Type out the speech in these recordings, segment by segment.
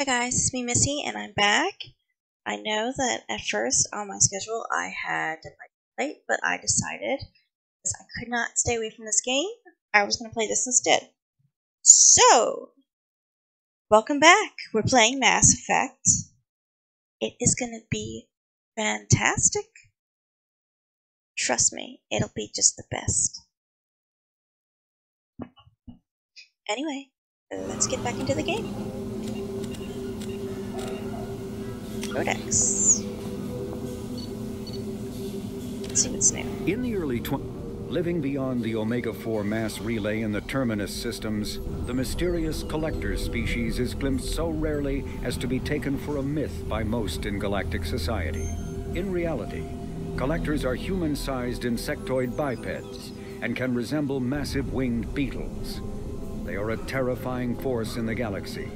Hi guys, it's me Missy and I'm back. I know that at first on my schedule I had to play, but I decided because I could not stay away from this game, I was going to play this instead. So, welcome back. We're playing Mass Effect. It is going to be fantastic. Trust me, it'll be just the best. Anyway, let's get back into the game. Codex. Let's see what's new. In the early living beyond the Omega-4 mass relay and the Terminus systems, the mysterious collector species is glimpsed so rarely as to be taken for a myth by most in galactic society. In reality, collectors are human-sized insectoid bipeds and can resemble massive winged beetles. They are a terrifying force in the galaxy,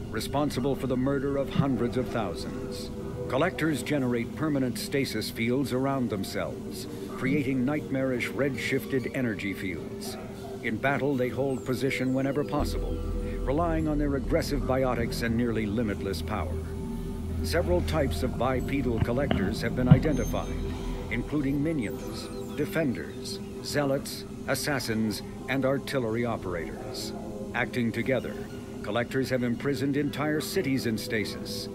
responsible for the murder of hundreds of thousands. Collectors generate permanent stasis fields around themselves, creating nightmarish red-shifted energy fields. In battle, they hold position whenever possible, relying on their aggressive biotics and nearly limitless power. Several types of bipedal collectors have been identified, including minions, defenders, zealots, assassins, and artillery operators. Acting together, collectors have imprisoned entire cities in stasis.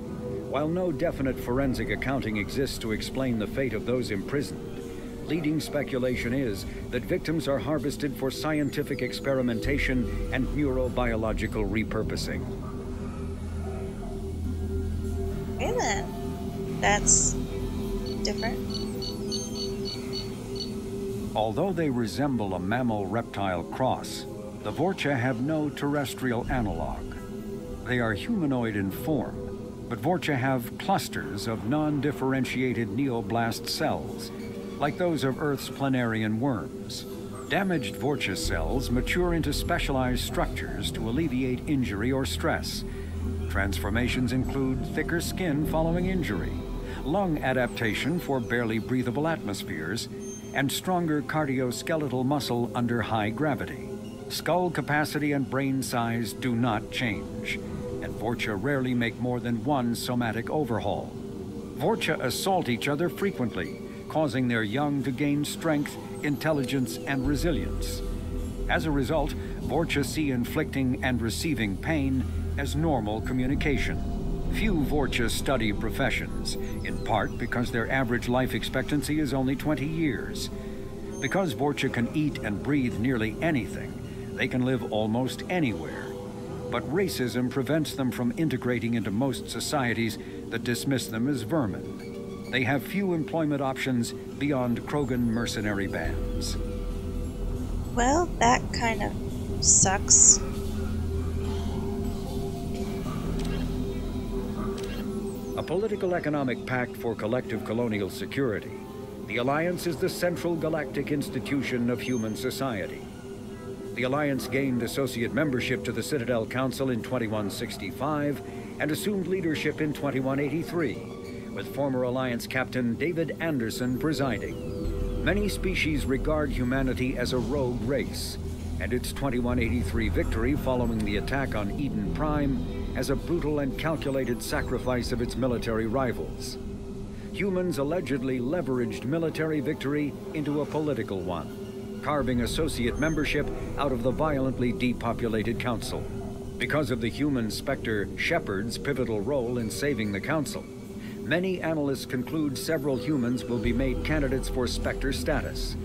While no definite forensic accounting exists to explain the fate of those imprisoned, leading speculation is that victims are harvested for scientific experimentation and neurobiological repurposing. Okay then. That's different. Although they resemble a mammal-reptile cross, the Vorcha have no terrestrial analog. They are humanoid in form, but Vorcha have clusters of non-differentiated neoblast cells, like those of Earth's planarian worms. Damaged Vorcha cells mature into specialized structures to alleviate injury or stress. Transformations include thicker skin following injury, lung adaptation for barely breathable atmospheres, and stronger cardioskeletal muscle under high gravity. Skull capacity and brain size do not change, and Vorcha rarely make more than one somatic overhaul. Vorcha assault each other frequently, causing their young to gain strength, intelligence, and resilience. As a result, Vorcha see inflicting and receiving pain as normal communication. Few Vorcha study professions, in part because their average life expectancy is only 20 years. Because Vorcha can eat and breathe nearly anything, they can live almost anywhere. But racism prevents them from integrating into most societies that dismiss them as vermin. They have few employment options beyond Krogan mercenary bands. Well, that kind of sucks. A political economic pact for collective colonial security, the Alliance is the central galactic institution of human society. The Alliance gained associate membership to the Citadel Council in 2165 and assumed leadership in 2183, with former Alliance Captain David Anderson presiding. Many species regard humanity as a rogue race, and its 2183 victory following the attack on Eden Prime as a brutal and calculated sacrifice of its military rivals. Humans allegedly leveraged military victory into a political one, carving associate membership out of the violently depopulated Council. Because of the human Spectre Shepard's pivotal role in saving the Council, many analysts conclude several humans will be made candidates for Spectre status,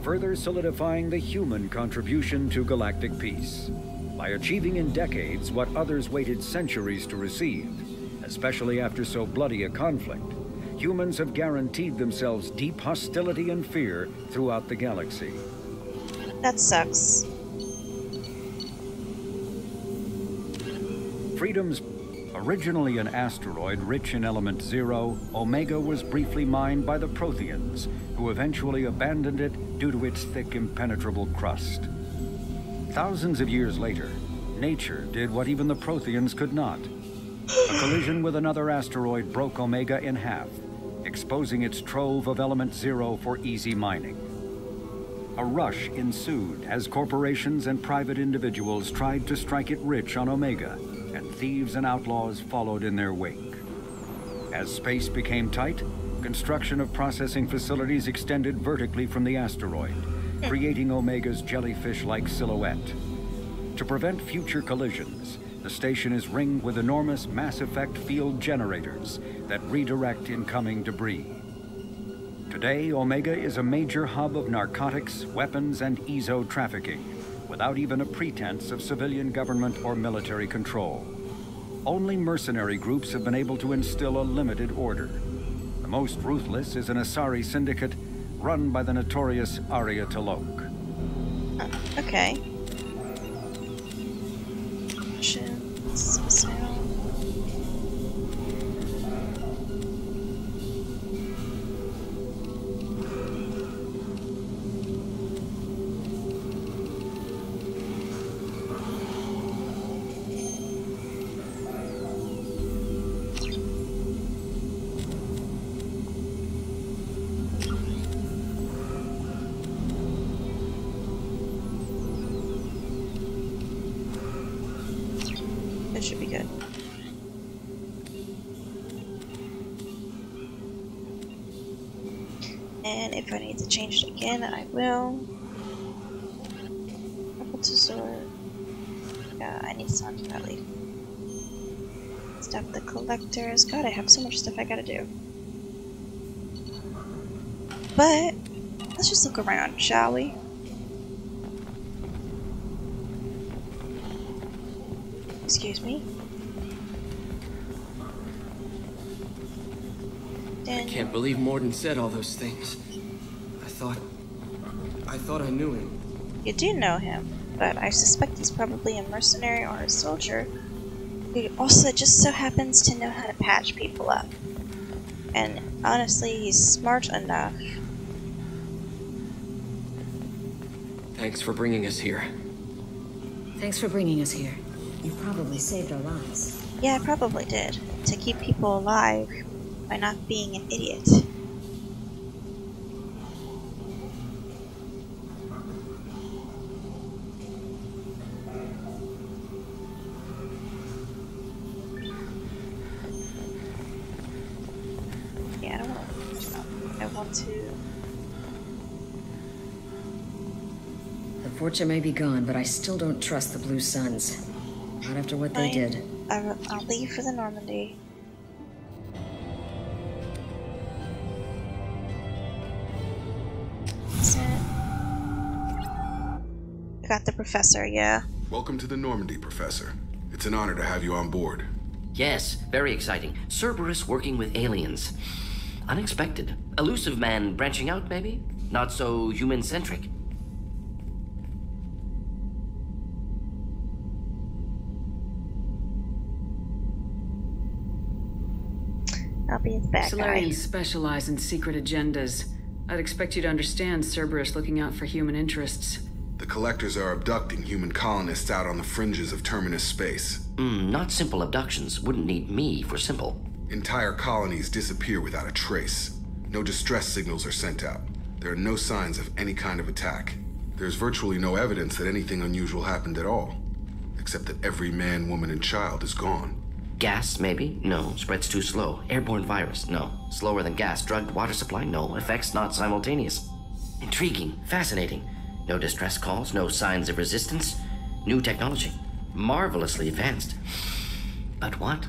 further solidifying the human contribution to galactic peace. By achieving in decades what others waited centuries to receive, especially after so bloody a conflict, humans have guaranteed themselves deep hostility and fear throughout the galaxy. That sucks. Freedom's originally an asteroid rich in element 0, Omega was briefly mined by the Protheans, who eventually abandoned it due to its thick, impenetrable crust. Thousands of years later, nature did what even the Protheans could not. A collision with another asteroid broke Omega in half, exposing its trove of element 0 for easy mining. A rush ensued as corporations and private individuals tried to strike it rich on Omega, and thieves and outlaws followed in their wake. As space became tight, construction of processing facilities extended vertically from the asteroid, creating Omega's jellyfish-like silhouette. To prevent future collisions, the station is ringed with enormous mass-effect field generators that redirect incoming debris. Today, Omega is a major hub of narcotics, weapons, and EZO trafficking, without even a pretense of civilian government or military control. Only mercenary groups have been able to instill a limited order. The most ruthless is an Asari syndicate run by the notorious Arya Talok. Okay. Missions, It should be good. And if I need to change it again, I will. Yeah, I need to talk to that lead. Stop the collectors. God, I have so much stuff I gotta do. But let's just look around, shall we? Excuse me. I can't believe Morden said all those things. I thought I knew him. You do know him, but I suspect he's probably a mercenary or a soldier who also just so happens to know how to patch people up. And honestly, he's smart enough. Thanks for bringing us here. Thanks for bringing us here. You probably saved our lives. Yeah, I probably did. To keep people alive by not being an idiot. Yeah, I want to... The Vorcha may be gone, but I still don't trust the Blue Suns. Not after what they did. I'll leave for the Normandy. That's it. I got the professor, yeah. Welcome to the Normandy, Professor. It's an honor to have you on board. Yes, very exciting. Cerberus working with aliens. Unexpected. Elusive man branching out, maybe? Not so human-centric. I'll be the bad guy. Solarians specialize in secret agendas. I'd expect you to understand Cerberus looking out for human interests. The Collectors are abducting human colonists out on the fringes of Terminus space. Not simple abductions. Wouldn't need me for simple. Entire colonies disappear without a trace. No distress signals are sent out. There are no signs of any kind of attack. There's virtually no evidence that anything unusual happened at all. Except that every man, woman, and child is gone. Gas, maybe? No. Spreads too slow. Airborne virus? No. Slower than gas. Drugged water supply? No. Effects not simultaneous. Intriguing. Fascinating. No distress calls. No signs of resistance. New technology. Marvelously advanced. But what?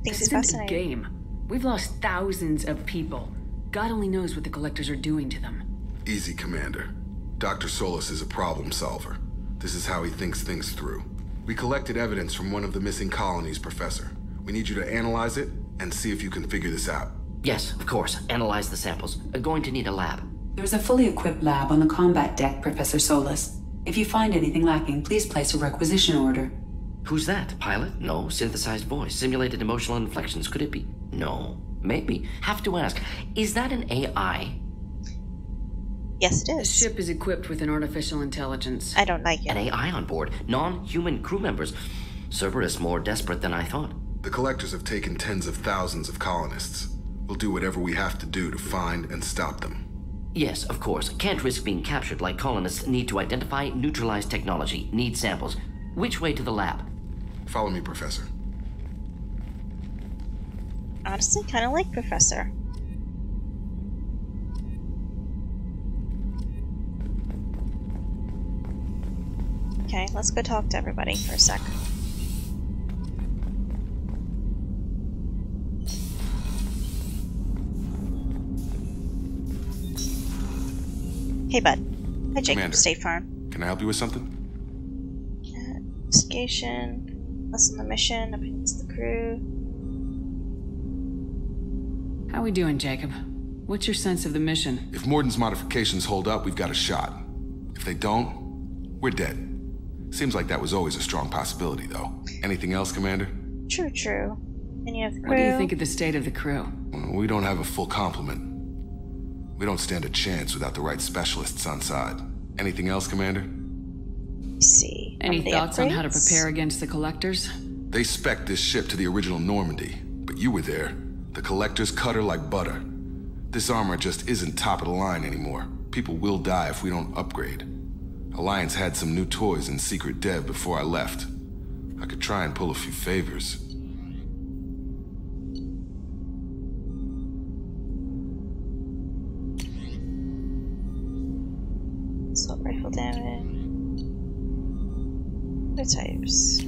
This isn't a game. We've lost thousands of people. God only knows what the Collectors are doing to them. Easy, Commander. Dr. Solis is a problem solver. This is how he thinks things through. We collected evidence from one of the missing colonies, Professor. We need you to analyze it and see if you can figure this out. Yes, of course. Analyze the samples. Going to need a lab. There's a fully equipped lab on the combat deck, Professor Solis. If you find anything lacking, please place a requisition order. Who's that? Pilot? No. Synthesized voice. Simulated emotional inflections. Could it be? No. Maybe. Have to ask. Is that an AI? Yes, it The is. ship is equipped with an artificial intelligence. I don't like it. An AI on board. Non-human crew members. Cerberus more desperate than I thought. The Collectors have taken tens of thousands of colonists. We'll do whatever we have to do to find and stop them. Yes, of course. Can't risk being captured like colonists need to identify, neutralize technology, need samples. Which way to the lab? Follow me, Professor. Honestly, kind of like Professor. Okay, let's go talk to everybody for a sec. Hey, bud. Hi, Jacob. Commander, State Farm. Can I help you with something? Investigation. Lesson the mission. Opinions of the crew. How we doing, Jacob? What's your sense of the mission? If Morden's modifications hold up, we've got a shot. If they don't, we're dead. Seems like that was always a strong possibility, though. Anything else, Commander? True. And you have the crew. What do you think of the state of the crew? Well, we don't have a full complement. We don't stand a chance without the right specialists on side. Anything else, Commander? Let's see. Any thoughts on how to prepare against the Collectors? They spec'd this ship to the original Normandy, but you were there. The Collectors cut her like butter. This armor just isn't top of the line anymore. People will die if we don't upgrade. Alliance had some new toys in secret dev before I left. I could try and pull a few favors. Assault rifle damage. Other types.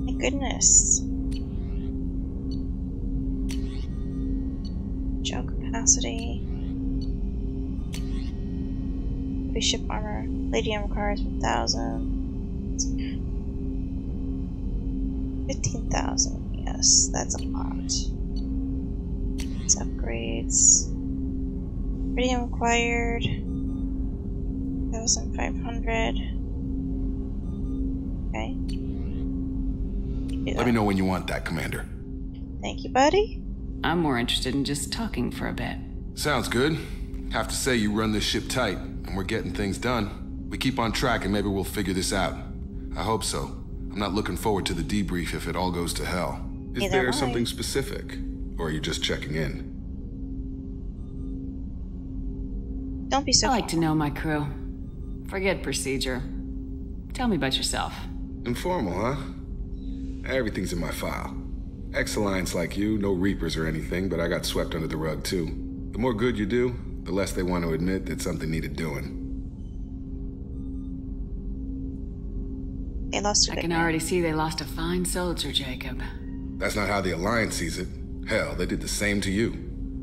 My goodness. Gel capacity. Heavy ship armor. Palladium requires 1,000. 15,000. Yes, that's a lot. Let's upgrades. Iridium required. 1,500. Okay. Let me know when you want that, Commander. Thank you, buddy. I'm more interested in just talking for a bit. Sounds good. Have to say you run this ship tight, and we're getting things done. We keep on track and maybe we'll figure this out. I hope so. I'm not looking forward to the debrief if it all goes to hell. Is there something specific? Or are you just checking in? Don't be so I like to know my crew. Forget procedure. Tell me about yourself. Informal, huh? Everything's in my file. Ex-Alliance like you, no Reapers or anything, but I got swept under the rug too. The more good you do, the less they want to admit that something needed doing. They lost I can already see they lost a fine soldier, Jacob. That's not how the Alliance sees it. Hell, they did the same to you.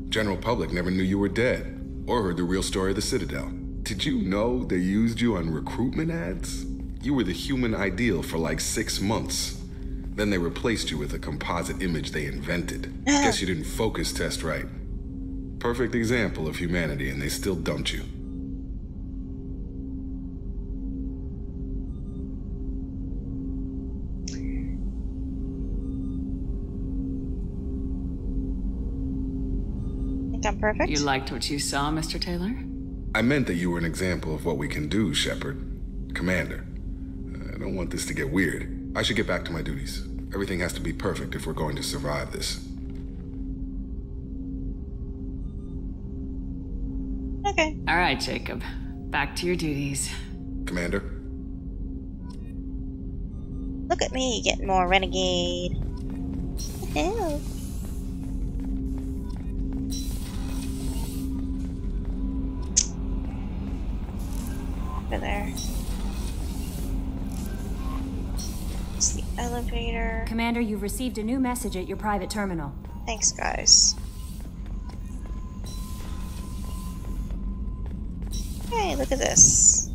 General public never knew you were dead, or heard the real story of the Citadel. Did you know they used you on recruitment ads? You were the human ideal for like 6 months. Then they replaced you with a composite image they invented. Guess you didn't focus test right. Perfect example of humanity, and they still dumped you. Think I'm perfect? You liked what you saw, Mr. Taylor? I meant that you were an example of what we can do, Shepard. Commander. I don't want this to get weird. I should get back to my duties. Everything has to be perfect if we're going to survive this. Okay. All right, Jacob. Back to your duties. Commander? Look at me getting more renegade. Ew. Over there. It's the elevator. Commander, you've received a new message at your private terminal. Thanks, guys. Hey, look at this.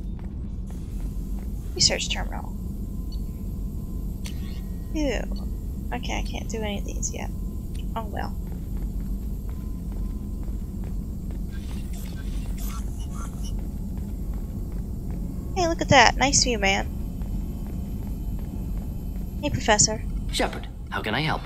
Research terminal. Ew. Okay, I can't do any of these yet. Oh well. Hey, look at that. Nice view, man. Hey, Professor. Shepard, how can I help?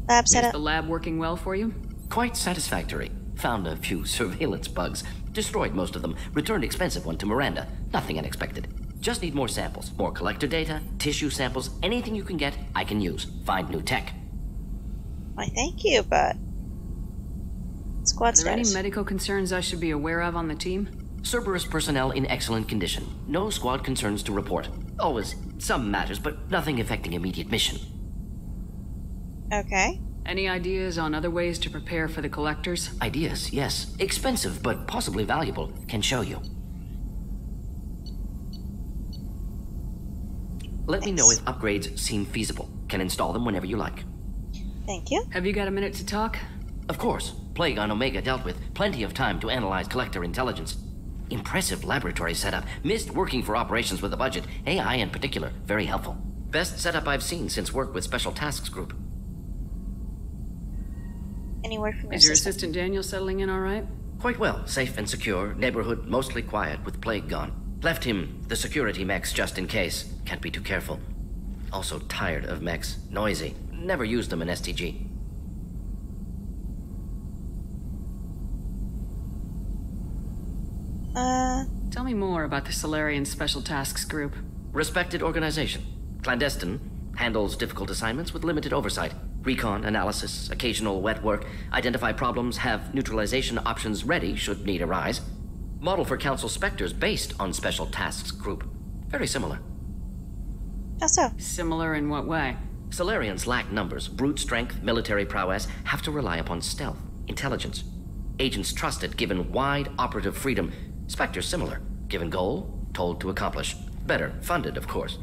Lab set Is up. the lab working well for you? Quite satisfactory. Found a few surveillance bugs. Destroyed most of them. Returned expensive one to Miranda. Nothing unexpected. Just need more samples. More collector data, tissue samples, anything you can get, I can use. Find new tech. Why, thank you, but... Squad Are there any status. medical concerns I should be aware of on the team? Cerberus personnel in excellent condition. No squad concerns to report. Always some matters, but nothing affecting immediate mission. Okay. Any ideas on other ways to prepare for the collectors? Ideas, yes. Expensive, but possibly valuable. Can show you. Let me know if upgrades seem feasible. Can install them whenever you like. Thank you. Have you got a minute to talk? Of course. Plague on Omega dealt with. Plenty of time to analyze collector intelligence. Impressive laboratory setup. Missed working for operations with a budget. AI in particular. Very helpful. Best setup I've seen since work with Special Tasks Group. Any word from Is your assistant Daniel settling in all right? Quite well. Safe and secure. Neighborhood mostly quiet with Plague gone. Left him the security mechs just in case. Can't be too careful. Also tired of mechs. Noisy. Never used them in STG. Tell me more about the Solarian Special Tasks Group. Respected organization. Clandestine. Handles difficult assignments with limited oversight. Recon, analysis, occasional wet work. Identify problems, have neutralization options ready should need arise. Model for Council Spectres based on Special Tasks Group. Very similar. How so? Similar in what way? Solarians lack numbers, brute strength, military prowess, have to rely upon stealth, intelligence. Agents trusted, given wide operative freedom. Spectres similar, given goal, told to accomplish. Better, funded, of course.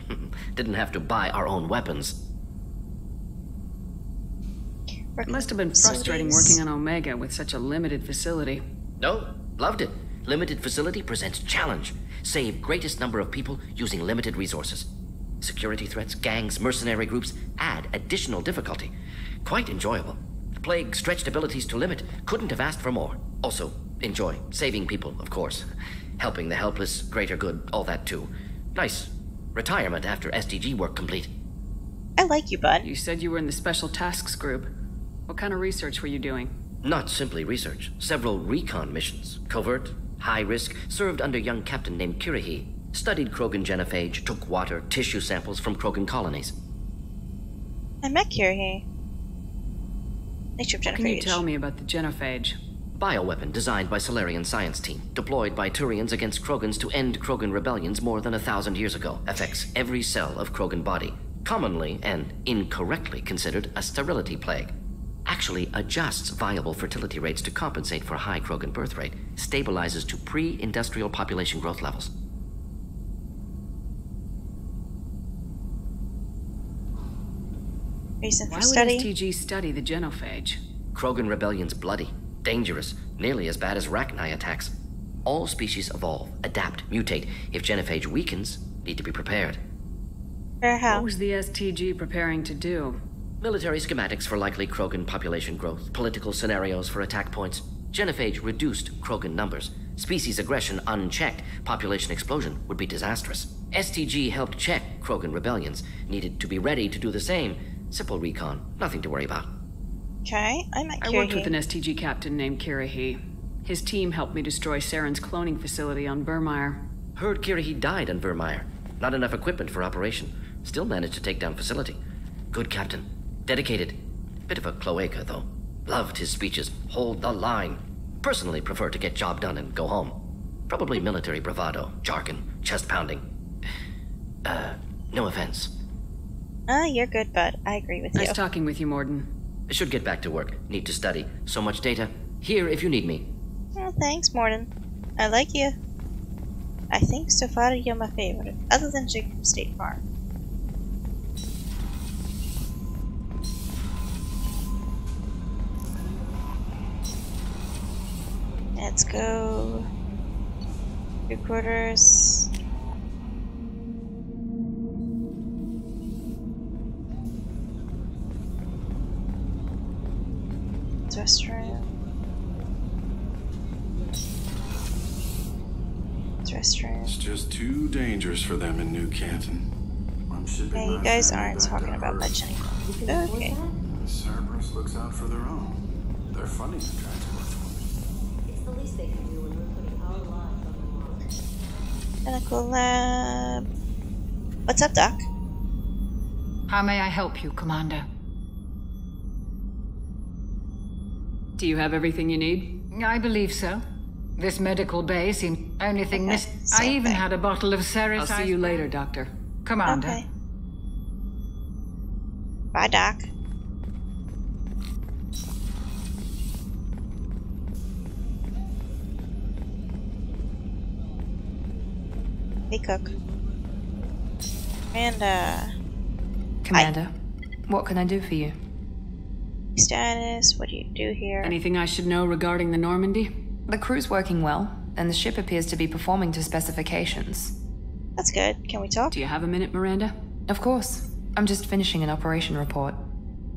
Didn't have to buy our own weapons. It must have been frustrating working on Omega with such a limited facility. No, loved it. Limited facility presents challenge. Save greatest number of people using limited resources. Security threats, gangs, mercenary groups add additional difficulty. Quite enjoyable. Plague stretched abilities to limit. Couldn't have asked for more. Also, enjoy. Saving people, of course. Helping the helpless, greater good, all that too. Nice. Retirement after SDG work complete. I like you, bud. You said you were in the Special Tasks Group. What kind of research were you doing? Not simply research. Several recon missions. Covert, high risk, served under a young captain named Kirihi. Studied Krogan genophage, took water, tissue samples from Krogan colonies. I met Kirihi. Nature of genophage. What can you tell me about the genophage? Bioweapon designed by Solarian science team. Deployed by Turians against Krogans to end Krogan rebellions more than 1,000 years ago. Affects every cell of Krogan body. Commonly and incorrectly considered a sterility plague. Actually adjusts viable fertility rates to compensate for high Krogan birth rate. Stabilizes to pre-industrial population growth levels. Reason for Why study? would STG study the genophage? Krogan rebellion's bloody, dangerous, nearly as bad as Rachni attacks. All species evolve, adapt, mutate. If genophage weakens, need to be prepared. For how? What was the STG preparing to do? Military schematics for likely Krogan population growth, political scenarios for attack points. Genophage reduced Krogan numbers. Species aggression unchecked, population explosion would be disastrous. STG helped check Krogan rebellions, needed to be ready to do the same. Simple recon, nothing to worry about. Okay, I met Kirihi. I worked with an STG captain named Kirihi. His team helped me destroy Saren's cloning facility on Vermeer. Heard Kirihi died on Vermeer. Not enough equipment for operation. Still managed to take down facility. Good captain. Dedicated. Bit of a cloaca, though. Loved his speeches. Hold the line. Personally prefer to get job done and go home. Probably military bravado, jargon, chest pounding. No offense. You're good, bud. I agree with you. Nice talking with you, Morden. Should get back to work. Need to study. So much data. Here if you need me. Oh, thanks, Morden. I like you. I think so far you're my favorite, other than Jake from State Farm. Let's go. Headquarters. Restaurant. It's just too dangerous for them in New Canton. Yeah, you guys aren't talking about much anymore. Okay. The Cerberus looks out for their own. They're funding the transport. It's the least they can do when we're putting our lives on the line. Clinical lab. What's up, Doc? How may I help you, Commander? Do you have everything you need? I believe so. This medical bay seems only thing missing. I even had a bottle of Ceres. I'll see you later, Doctor. Commander. Okay. Bye, Doc. Hey, Cook. And, Commander, what can I do for you? Status, what do you do here? Anything I should know regarding the Normandy? The crew's working well, and the ship appears to be performing to specifications. That's good. Can we talk? Do you have a minute, Miranda? Of course. I'm just finishing an operation report.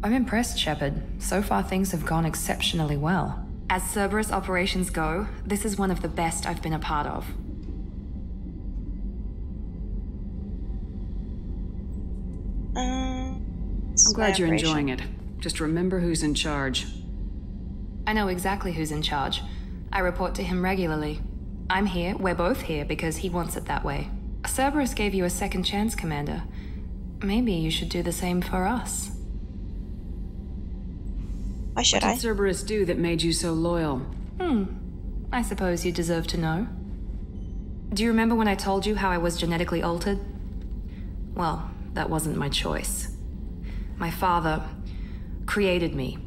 I'm impressed, Shepard. So far things have gone exceptionally well. As Cerberus operations go, this is one of the best I've been a part of. I'm glad you're enjoying it. Just remember who's in charge. I know exactly who's in charge. I report to him regularly. I'm here, we're both here, because he wants it that way. Cerberus gave you a second chance, Commander. Maybe you should do the same for us. Why should What did Cerberus do that made you so loyal? I suppose you deserve to know. Do you remember when I told you how I was genetically altered? Well, that wasn't my choice. My father created me.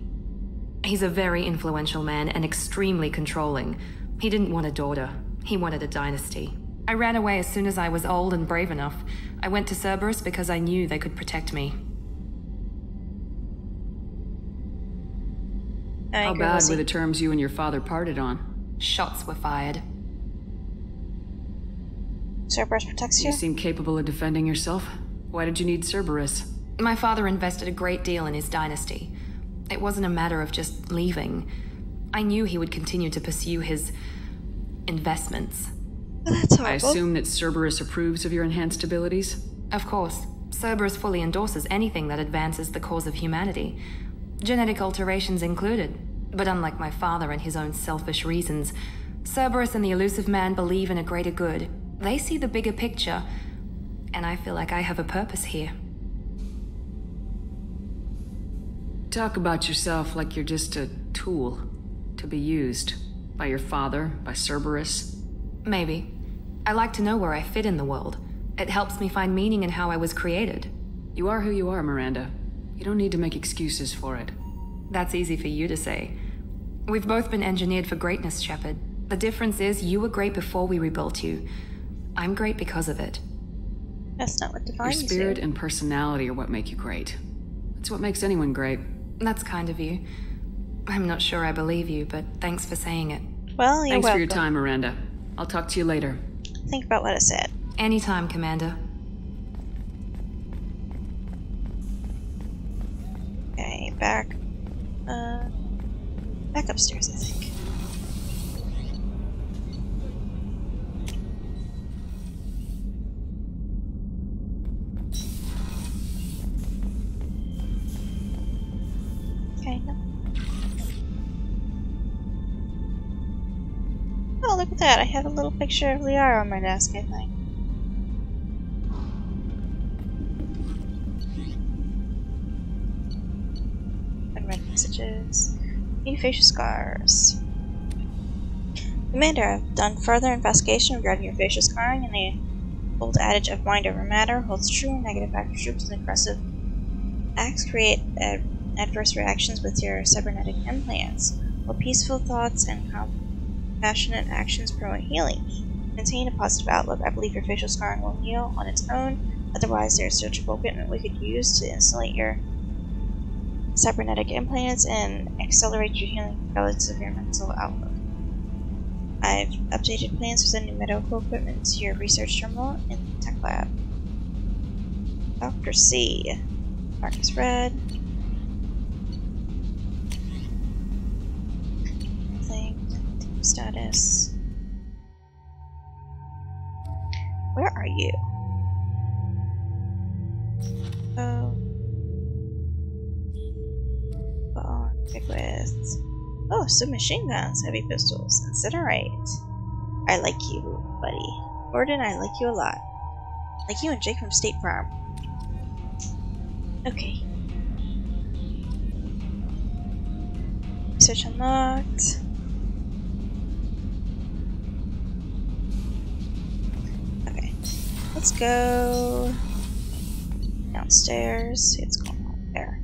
He's a very influential man and extremely controlling. He didn't want a daughter. He wanted a dynasty. I ran away as soon as I was old and brave enough. I went to Cerberus because I knew they could protect me. How bad were the terms you and your father parted on? Shots were fired. Cerberus protects you? You seem capable of defending yourself. Why did you need Cerberus? My father invested a great deal in his dynasty. It wasn't a matter of just leaving. I knew he would continue to pursue his investments. That's horrible. I assume that Cerberus approves of your enhanced abilities? Of course. Cerberus fully endorses anything that advances the cause of humanity. Genetic alterations included. But unlike my father and his own selfish reasons, Cerberus and the elusive man believe in a greater good. They see the bigger picture, and I feel like I have a purpose here. Talk about yourself like you're just a tool to be used by your father, by Cerberus. Maybe. I like to know where I fit in the world. It helps me find meaning in how I was created. You are who you are, Miranda. You don't need to make excuses for it. That's easy for you to say. We've both been engineered for greatness, Shepard. The difference is you were great before we rebuilt you. I'm great because of it. That's not what defines you. Your spirit and personality are what make you great. That's what makes anyone great. That's kind of you. I'm not sure I believe you, but thanks for saying it. Well, you're Thanks welcome. for your time, Miranda. I'll talk to you later. Think about what I said. Anytime, Commander. Okay, back upstairs, I think. Okay, no. Oh, look at that. I have a little picture of Liara on my desk, I think. Unread messages. New facial scars. Commander, I've done further investigation regarding your facial scarring, and the old adage of mind over matter holds true. Negative active troops and aggressive acts create adverse reactions with your cybernetic implants, while peaceful thoughts and compassionate actions promote healing. Maintain a positive outlook. I believe your facial scarring will heal on its own. Otherwise, there's surgical equipment we could use to insulate your cybernetic implants and accelerate your healing regardless of your mental outlook. I've updated plans for sending medical equipment to your research terminal in the tech lab. Dr. C. Marcus Red. Status. Where are you? Oh. With submachine guns, heavy pistols, incinerate. I like you, buddy. Gordon, I like you a lot. Like you and Jake from State Farm. Okay. Research unlocked. Let's go downstairs. See what's going on there.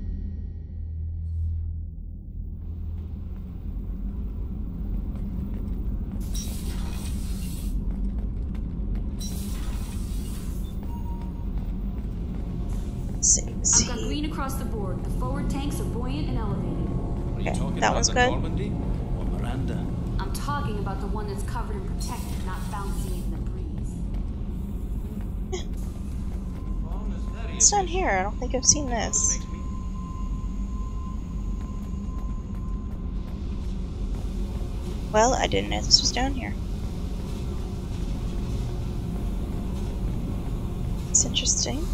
I've got green across the board. The forward tanks are buoyant and elevated. Are you talking that one's good. Normandy or Miranda? I'm talking about the one that's covered and protected, not bouncing in the breeze. It's down here. I don't think I've seen this. Well, I didn't know this was down here. It's interesting.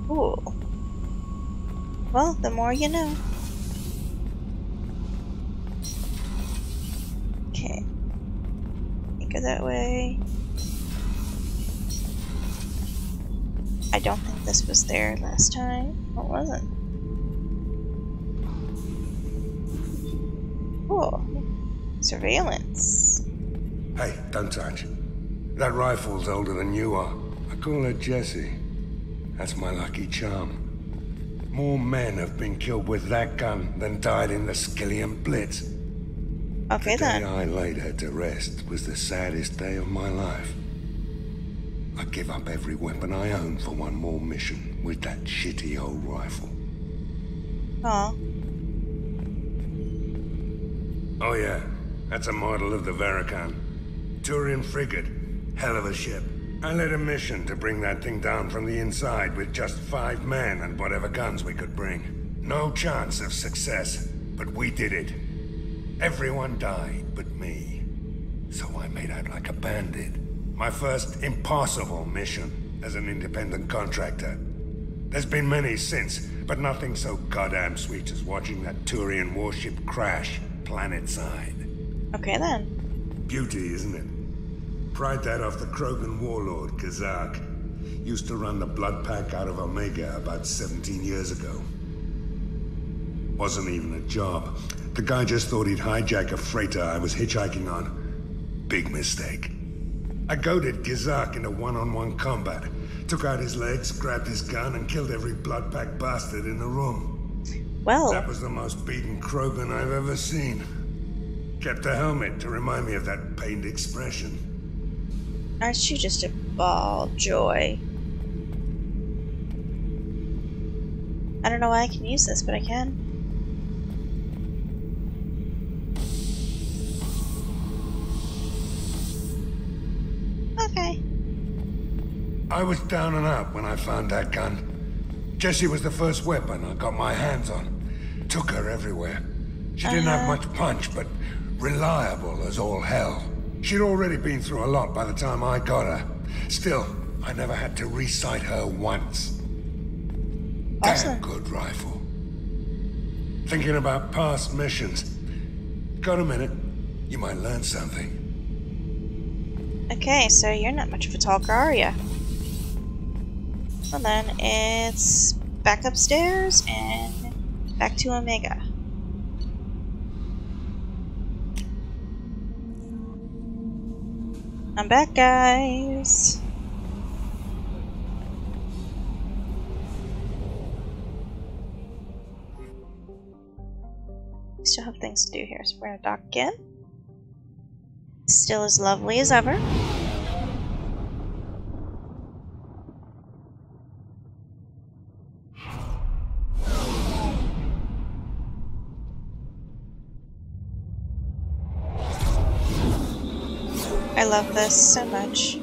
Cool. Well, the more you know. Okay. Go that way. I don't think this was there last time. What wasn't? Cool. Surveillance. Hey, don't touch. That rifle's older than you are. I call her Jessie. That's my lucky charm. More men have been killed with that gun than died in the Skillian Blitz. Okay, the day I laid her to rest was the saddest day of my life. I give up every weapon I own for one more mission with that shitty old rifle. Aw. Oh yeah, that's a model of the Verican. Turian frigate. Hell of a ship. I led a mission to bring that thing down from the inside with just 5 men and whatever guns we could bring. No chance of success, but we did it. Everyone died but me. So I made out like a bandit. My first impossible mission as an independent contractor. There's been many since, but nothing so goddamn sweet as watching that Turian warship crash planet-side. Okay then. Beauty, isn't it? Pried that off the Krogan warlord, Kazak. Used to run the blood pack out of Omega about 17 years ago. Wasn't even a job. The guy just thought he'd hijack a freighter I was hitchhiking on. Big mistake. I goaded Kazak into one-on-one combat. Took out his legs, grabbed his gun, and killed every blood pack bastard in the room. Well... That was the most beaten Krogan I've ever seen. Kept a helmet to remind me of that pained expression. Aren't you just a ball joy? I don't know why I can use this, but I can. Okay. I was down and out when I found that gun. Jessie was the first weapon I got my hands on. Took her everywhere. She didn't have much punch, but reliable as all hell. She'd already been through a lot by the time I got her. Still, I never had to re-sight her once. Awesome. Damn good rifle. Thinking about past missions. Got a minute? You might learn something. Okay, so you're not much of a talker, are ya? Well then, it's back upstairs and back to Omega. I'm back, guys. We still have things to do here, so we're gonna dock again. Still as lovely as ever. I love this so much.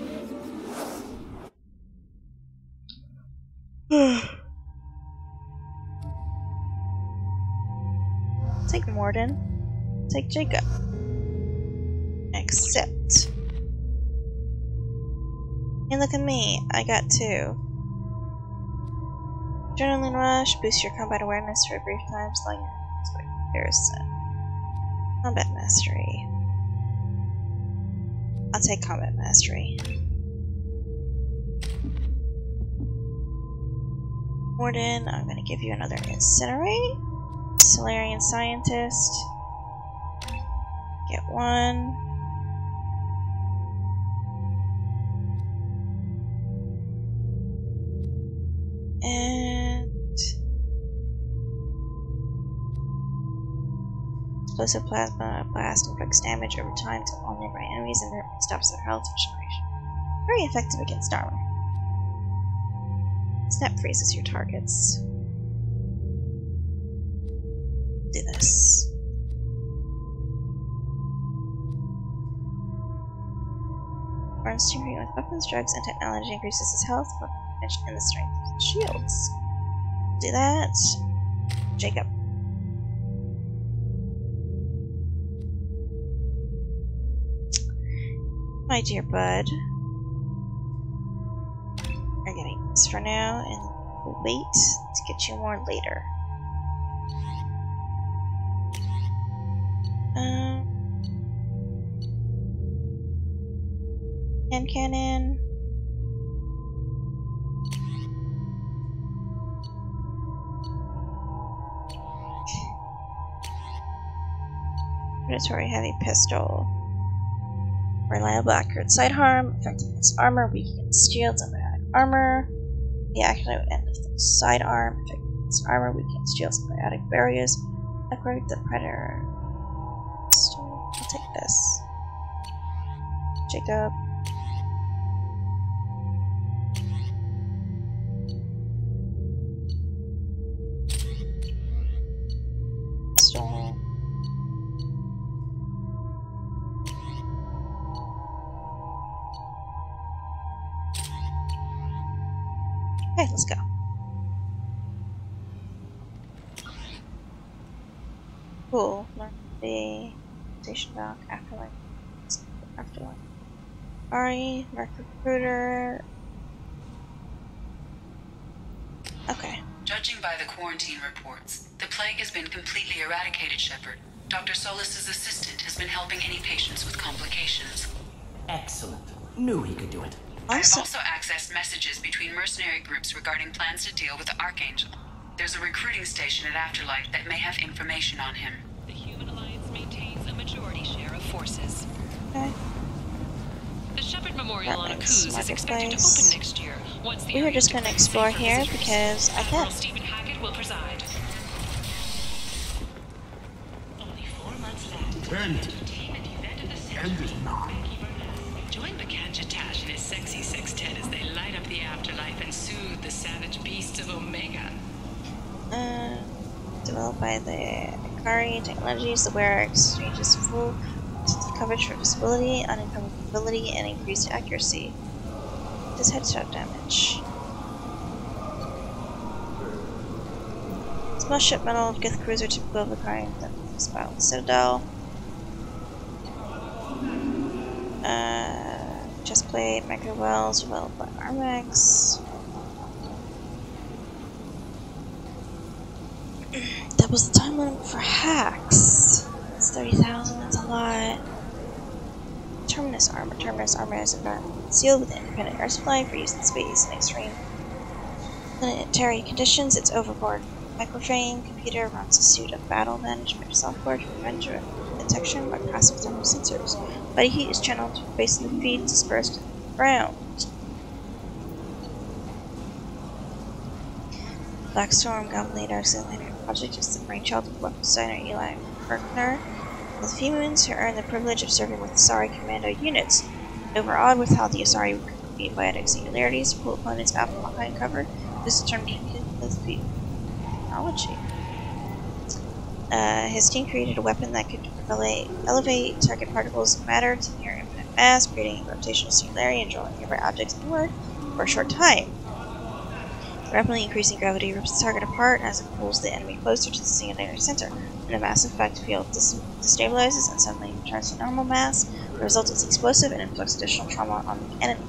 Take Morden. Take Jacob. Accept. And look at me, I got 2. Adrenaline rush, boost your combat awareness for a brief time, slowing your comparison. Combat mastery. I'll take combat mastery. Morden, I'm gonna give you another incinerate. Solarian scientist. Get 1. Explosive plasma blast inflicts damage over time to all nearby enemies and stops their health regeneration. Very effective against armor. Snap freezes your targets. Do this. Burns teaming with weapons, drugs, and technology increases his health, damage, and the strength of his shields. Do that. Jacob. My dear bud. We're getting this for now, and we'll wait to get you more later. Hand cannon. Predatory heavy pistol. Reliable accurate sidearm. Effective against armor. Weak against shields and biotic armor. The accurate end of the sidearm. Effective against armor. Weak against shields and biotic barriers. Upgrade the predator. I'll take this. Jacob. Pistol. Okay, let's go. Cool. Learn the station dock, afterlife. Ari, Mark Recruiter. Okay. Judging by the quarantine reports, the plague has been completely eradicated, Shepard. Dr. Solis's assistant has been helping any patients with complications. Excellent. Knew he could do it. I have also accessed messages between mercenary groups regarding plans to deal with the Archangel. There's a recruiting station at Afterlife that may have information on him. The Human Alliance maintains a majority share of forces. Okay. The Shepard Memorial on Akuz is expected to open next year. Once the we were just going to explore here because I can. Stephen Hackett will preside. Only 4 months left. End is not. Join Bakanja and his sexy sextet as they light up the afterlife and soothe the savage beasts of Omega. Developed by the Akari Technologies, the wearer exchanges full coverage for visibility, unincoverability, and increased accuracy. Does headshot damage. Small ship metal, Gith cruiser typical of the kind that spell Citadel. Chestplate, micro wells, developed by Armax. That was the time limit for hacks. It's 30,000, that's a lot. Terminus armor. Terminus armor is sealed with independent air supply for use in space and extreme planetary conditions. Its overboard microframe computer runs a suite of battle management software to prevent detection by passive thermal sensors. Body heat is channeled to the base of the feed dispersed to the ground. Black Storm Goblinator Simulator Project is the brainchild of weapon designer Eli Berkner, with humans who earn the privilege of serving with Asari Commando units. Overawed with how the Asari would compete biotic singularities, pull opponents out from behind cover, this determination with the technology. His team created a weapon that could elevate target particles of matter to near infinite mass, creating a gravitational singularity and drawing nearby objects inward for a short time. Rapidly increasing gravity rips the target apart as it pulls the enemy closer to the singularity center. When a massive effect field destabilizes and suddenly returns to normal mass, the result is explosive and inflicts additional trauma on the enemy.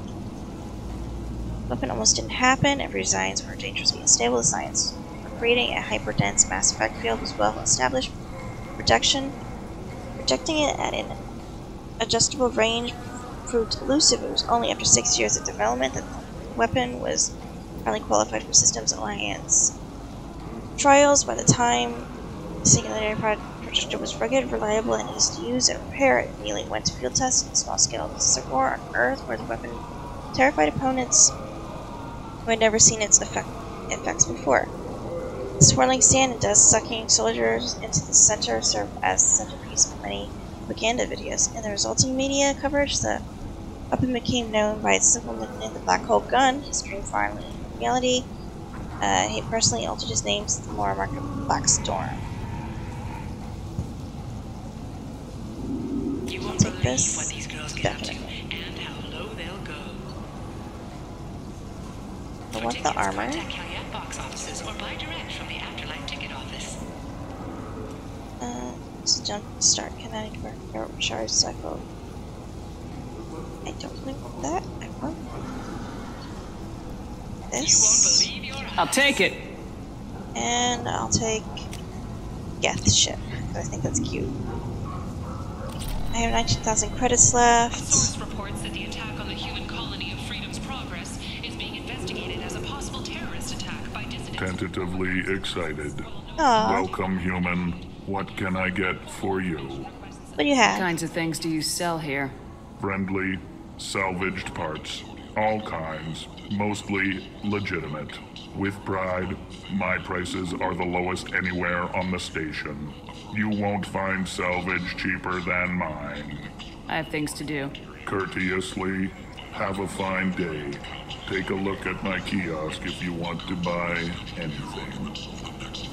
The weapon almost didn't happen. Every designs were dangerously unstable. The science for creating a hyperdense mass effect field was well established. Projecting it at an adjustable range proved elusive. It was only after 6 years of development that the weapon was finally qualified for Systems Alliance trials. By the time the singularity projector was rugged, reliable, and easy to use and repair, it immediately went to field tests in a small scale reservoir on Earth, where the weapon terrified opponents who had never seen its effects before. Swirling sand and dust sucking soldiers into the center served as the centerpiece of many propaganda videos. In the resulting media coverage, the weapon became known by its simple nickname, the Black Hole Gun. His dream finally in reality. He personally altered his name to the more remarkable Black Storm. You won't Take believe this. what these girls get up to and how low they'll go. I want the armor. Contact Caveat box offices or buy direct from the Afterlife ticket office. So jump start kinetic charge cycle. I don't really want that. I want this. You won't believe your eyes. I'll take it. And I'll take Geth ship. I think that's cute. I have 19,000 credits left. Source reports that the attack on the human colony of Freedom's Progress is being investigated as a possible terrorist attack by dissidents. Tentatively excited. Aww. Welcome, human. What can I get for you? What do you have? What kinds of things do you sell here? Friendly, salvaged parts. All kinds. Mostly legitimate. With pride, my prices are the lowest anywhere on the station. You won't find salvage cheaper than mine. I have things to do. Courteously, have a fine day. Take a look at my kiosk if you want to buy anything.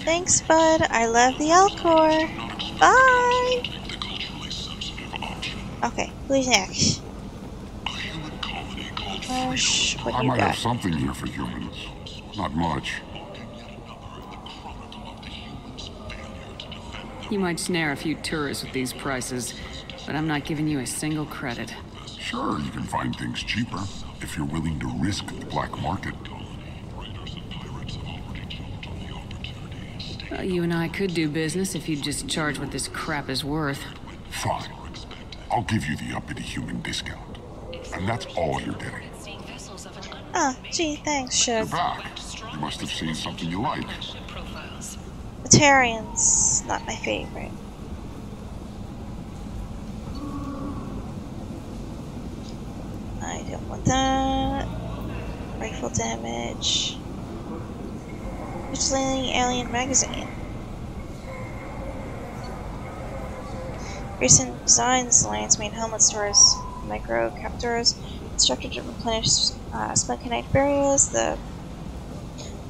Thanks, bud. I love the Alcor. Bye! Okay, who's next? What do I you might got? have something here for humans. Not much. You might snare a few tourists with these prices, but I'm not giving you a single credit. Sure, you can find things cheaper if you're willing to risk the black market. You and I could do business if you'd just charge what this crap is worth. Fine. I'll give you the uppity human discount. And that's all you're getting. Oh, gee, thanks, You're Shug. back. You must have seen something you like. Batarians, not my favorite. I don't want that. Rifle damage. Vigilante Alien Magazine. Recent designs, the Alliance main helmet stores micro captors, structured to replenish spent kinetic barriers. The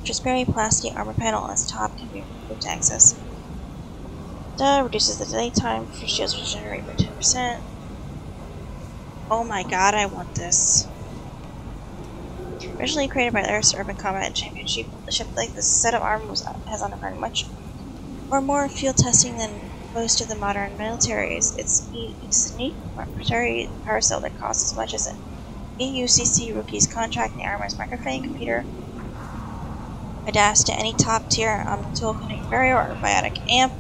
transparent plastic armor panel on its top can be removed to access. Reduces the delay time for shields to regenerate by 10%. Oh my god, I want this. Originally created by the Earth's Urban Combat Championship, the ship like this set of armor has undergone much or more field testing than most of the modern militaries. It's a unique proprietary power cell that costs as much as an EUCC rookie's contract in the armor's microframe computer. Adapt to any top-tier tool kinetic barrier or biotic amp,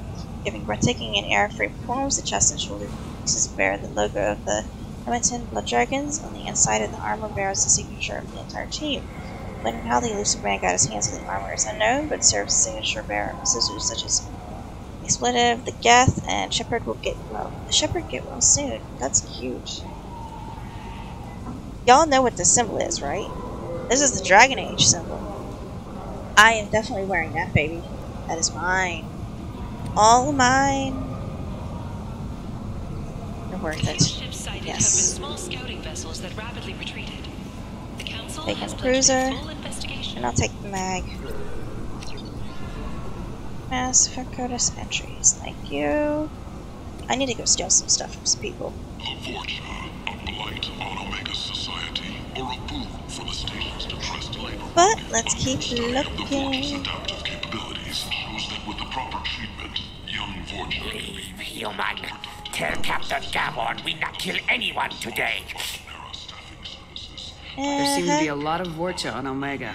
giving breathtaking and air-free performance. The chest and shoulder pieces bear the logo of the Edmonton Blood Dragons. On the inside of the armor bears the signature of the entire team. When and how the elusive man got his hands on the armor is unknown, but serves signature bearer scissors such as Expletive, the Geth, and Shepherd will get well. The Shepherd get well soon. That's cute. Y'all know what this symbol is, right? This is the Dragon Age symbol. I am definitely wearing that, baby. That is mine. All mine. They're worth it. Yes. Small scouting vessels that rapidly retreated. The council Take has a pledged cruiser, a full investigation. and I'll take the mag. Mass Facotus entries. Thank you. I need to go steal some stuff from some people. A Vorcha, a blight on Omega's society, or a boon for the station's depressed labor. But let's keep The looking. adaptive capabilities shows that with the proper treatment, young Vorcha can be Human, tell Captain Gavon we not kill anyone today. There seem to be a lot of Vorcha on Omega.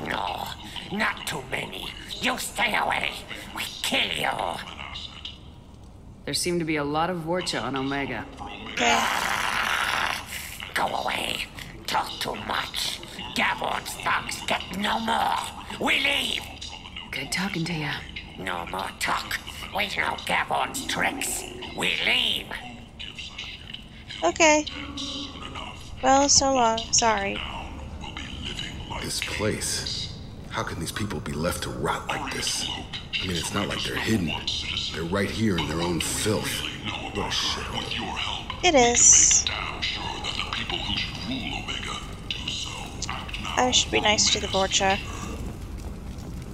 No, not too many. You stay away. We kill you. There seem to be a lot of Vorcha on Omega. Go away. Talk too much. Gavon's thugs get no more. We leave. Good talking to you. No more talk. We know Gavon's tricks. We leave. Okay. Well, so long. Sorry. This place. How can these people be left to rot like this? I mean, it's not like they're hidden. They're right here in their own filth. What a shithole. It is. I should be nice to the Vorcha.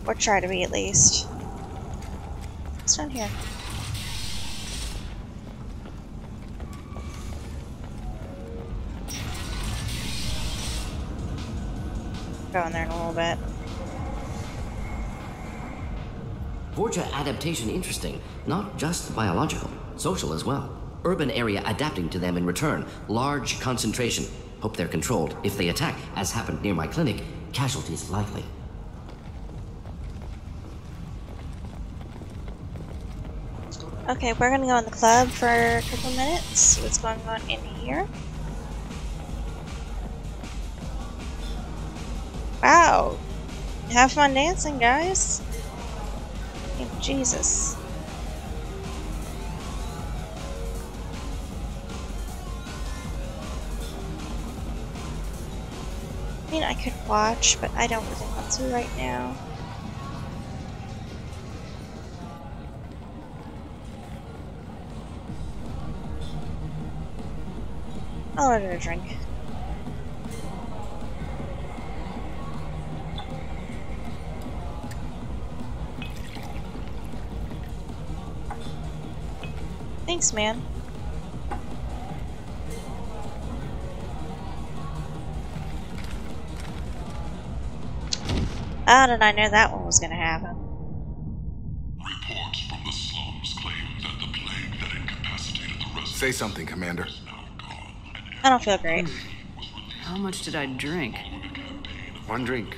Or try to be, at least. What's down here? Go in there in a little bit. Vorcha adaptation interesting. Not just biological, social as well. Urban area adapting to them in return. Large concentration. Hope they're controlled. If they attack, as happened near my clinic, casualties likely. Okay, we're gonna go in the club for a couple minutes, see what's going on in here. Wow! Have fun dancing, guys! Oh, Jesus. I mean, I could watch, but I don't really want to right now. I'll order a drink. Thanks, man. How did I know that one was gonna happen? Reports from the slums claim that the plague that incapacitated the residents... Say something, Commander. I don't feel great. How much did I drink? One drink.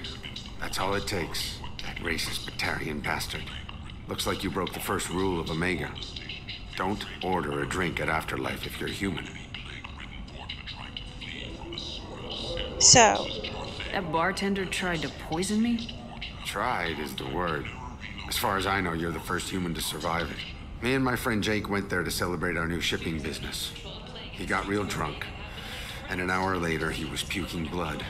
That's all it takes. That racist Batarian bastard. Looks like you broke the first rule of Omega. Don't order a drink at Afterlife if you're human. So... That bartender tried to poison me? Tried is the word. As far as I know, you're the first human to survive it. Me and my friend Jake went there to celebrate our new shipping business. He got real drunk, and an hour later he was puking blood.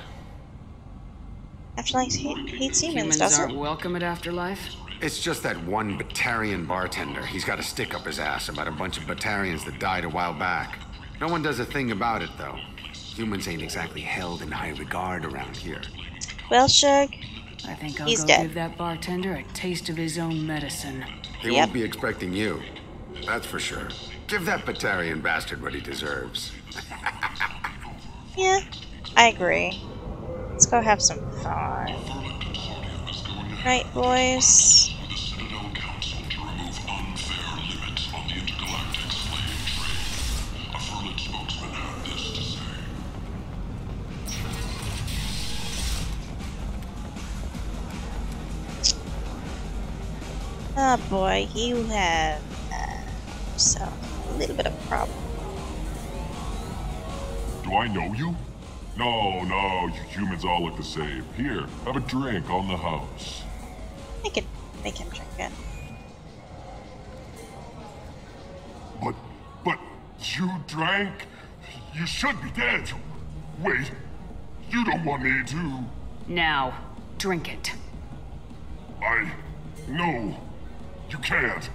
Afterlife hates humans, Humans does aren't it? welcome at Afterlife? It's just that one Batarian bartender. He's got a stick up his ass about a bunch of Batarians that died a while back. No one does a thing about it, though. Humans ain't exactly held in high regard around here. Well, Shug, I think I'll he's go dead. give that bartender a taste of his own medicine. He won't be expecting you. That's for sure. Give that Batarian bastard what he deserves. Yeah, I agree. Let's go have some fun. Right, boys? Oh boy, you have a little bit of a problem. Do I know you? No, you humans all look the same. Here, have a drink on the house. Make him drink it. But you drank? You should be dead. Wait, you don't want me to... Now, drink it. No, you can't.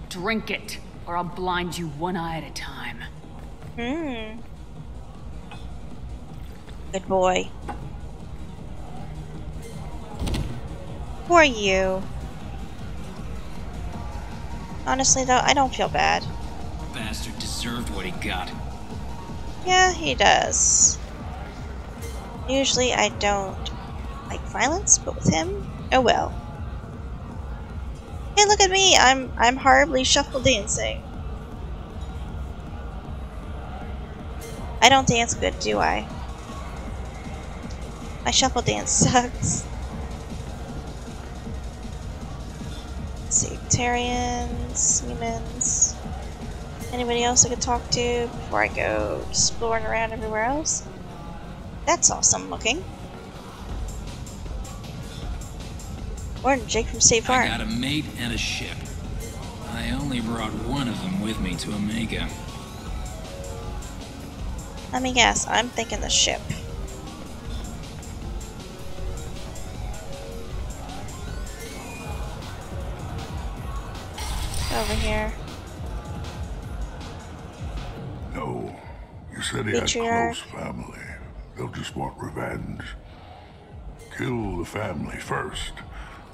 Drink it, or I'll blind you one eye at a time. Good boy. Who are you? Honestly, though, I don't feel bad. Bastard deserved what he got. Yeah, he does. Usually I don't like violence, but with him, oh well. Hey, look at me! I'm horribly shuffle dancing. I don't dance good, do I? My shuffle dance sucks. Let's see, Tarians, humans. Anybody else I could talk to before I go exploring around everywhere else? That's awesome looking. Morning, Jake from State Farm. I got a mate and a ship. I only brought one of them with me to Omega. Let me guess, I'm thinking the ship. Over here. No. You said he had Patriarch. close family. They'll just want revenge. Kill the family first.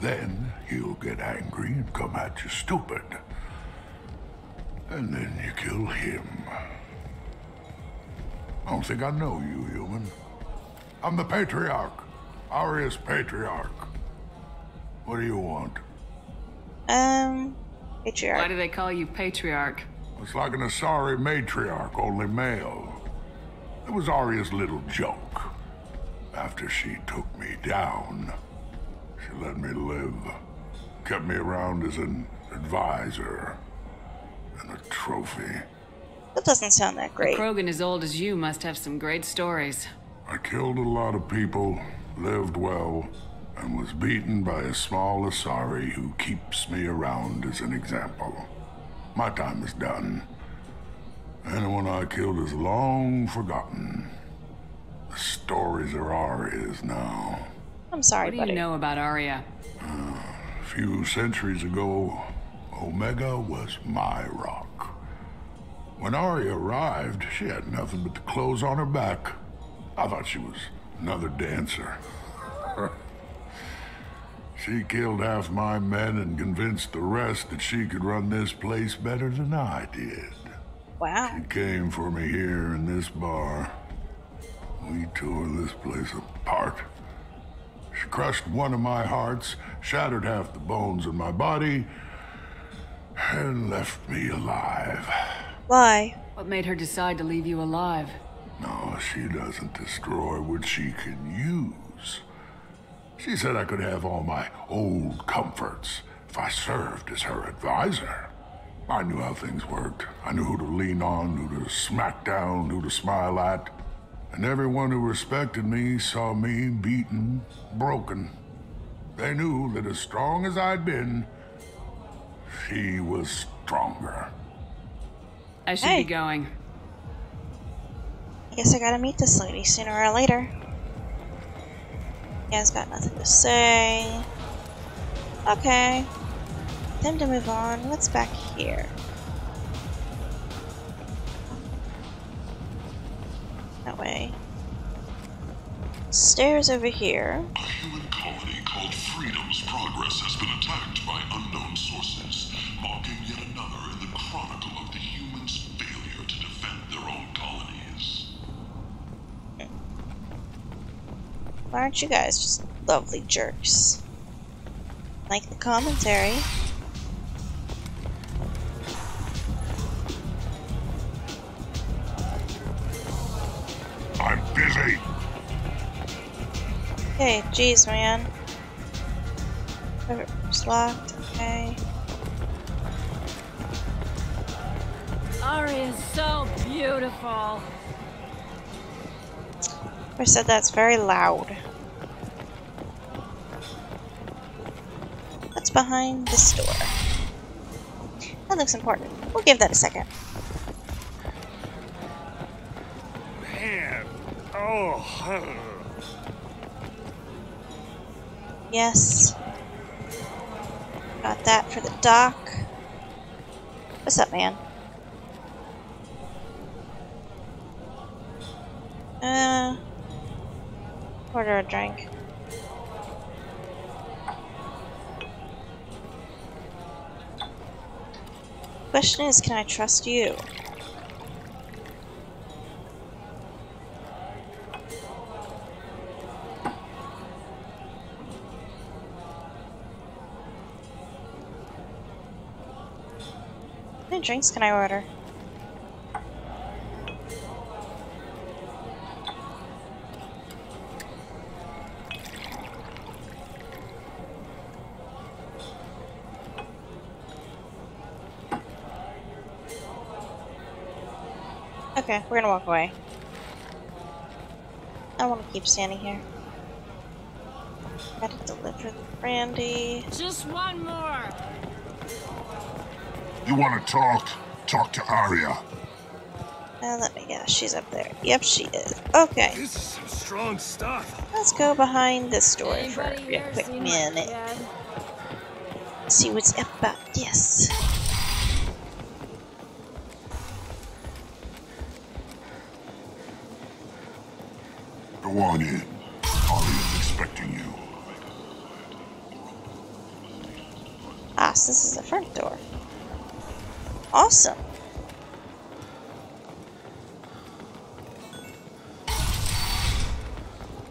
Then he'll get angry and come at you stupid. And then you kill him. I don't think I know you, human. I'm the Patriarch. Aria's Patriarch. What do you want? Patriarch. Why do they call you Patriarch? It's like an Asari matriarch, only male. It was Aria's little joke. After she took me down, she let me live. Kept me around as an advisor and a trophy. That doesn't sound that great. A Krogan as old as you must have some great stories. I killed a lot of people, lived well, and was beaten by a small Asari who keeps me around as an example. My time is done. Anyone I killed is long forgotten. The stories are Aria's now. I'm sorry, buddy. What do you know about Aria? A few centuries ago, Omega was my rock. When Aria arrived, she had nothing but the clothes on her back. I thought she was another dancer. She killed half my men and convinced the rest that she could run this place better than I did. Wow. She came for me here in this bar. We tore this place apart. She crushed one of my hearts, shattered half the bones in my body, and left me alive. Why? What made her decide to leave you alive? No, she doesn't destroy what she can use. She said I could have all my old comforts if I served as her advisor. I knew how things worked. I knew who to lean on, who to smack down, who to smile at. And everyone who respected me saw me beaten, broken. They knew that as strong as I'd been, she was stronger. I should be going. I guess I gotta meet this lady sooner or later. You guys got nothing to say. Okay. Time to move on. What's back here? That way. Stairs over here. A human colony called Freedom's Progress has been attacked by unknown sources, marking yet another in the chronicle of the humans' failure to defend their own colonies. Why aren't you guys just lovely jerks? Like the commentary. I'm busy. Hey, jeez, man. It's locked. Okay. Ari is so beautiful. I said that's very loud. What's behind this door? That looks important. We'll give that a second. Man. Oh. Yes. Got that for the dock. What's up, man? Order a drink. Question is, can I trust you? How many drinks can I order? Okay, we're gonna walk away. I want to keep standing here. Gotta deliver the brandy. Just one more. You want to talk? Talk to Aria. Let me guess, she's up there. Yep, she is. Okay. This is some strong stuff. Let's go behind this door for a real quick minute. See what's up about this. Go on in. Arya's expecting you. Ah, so this is the front door. Awesome.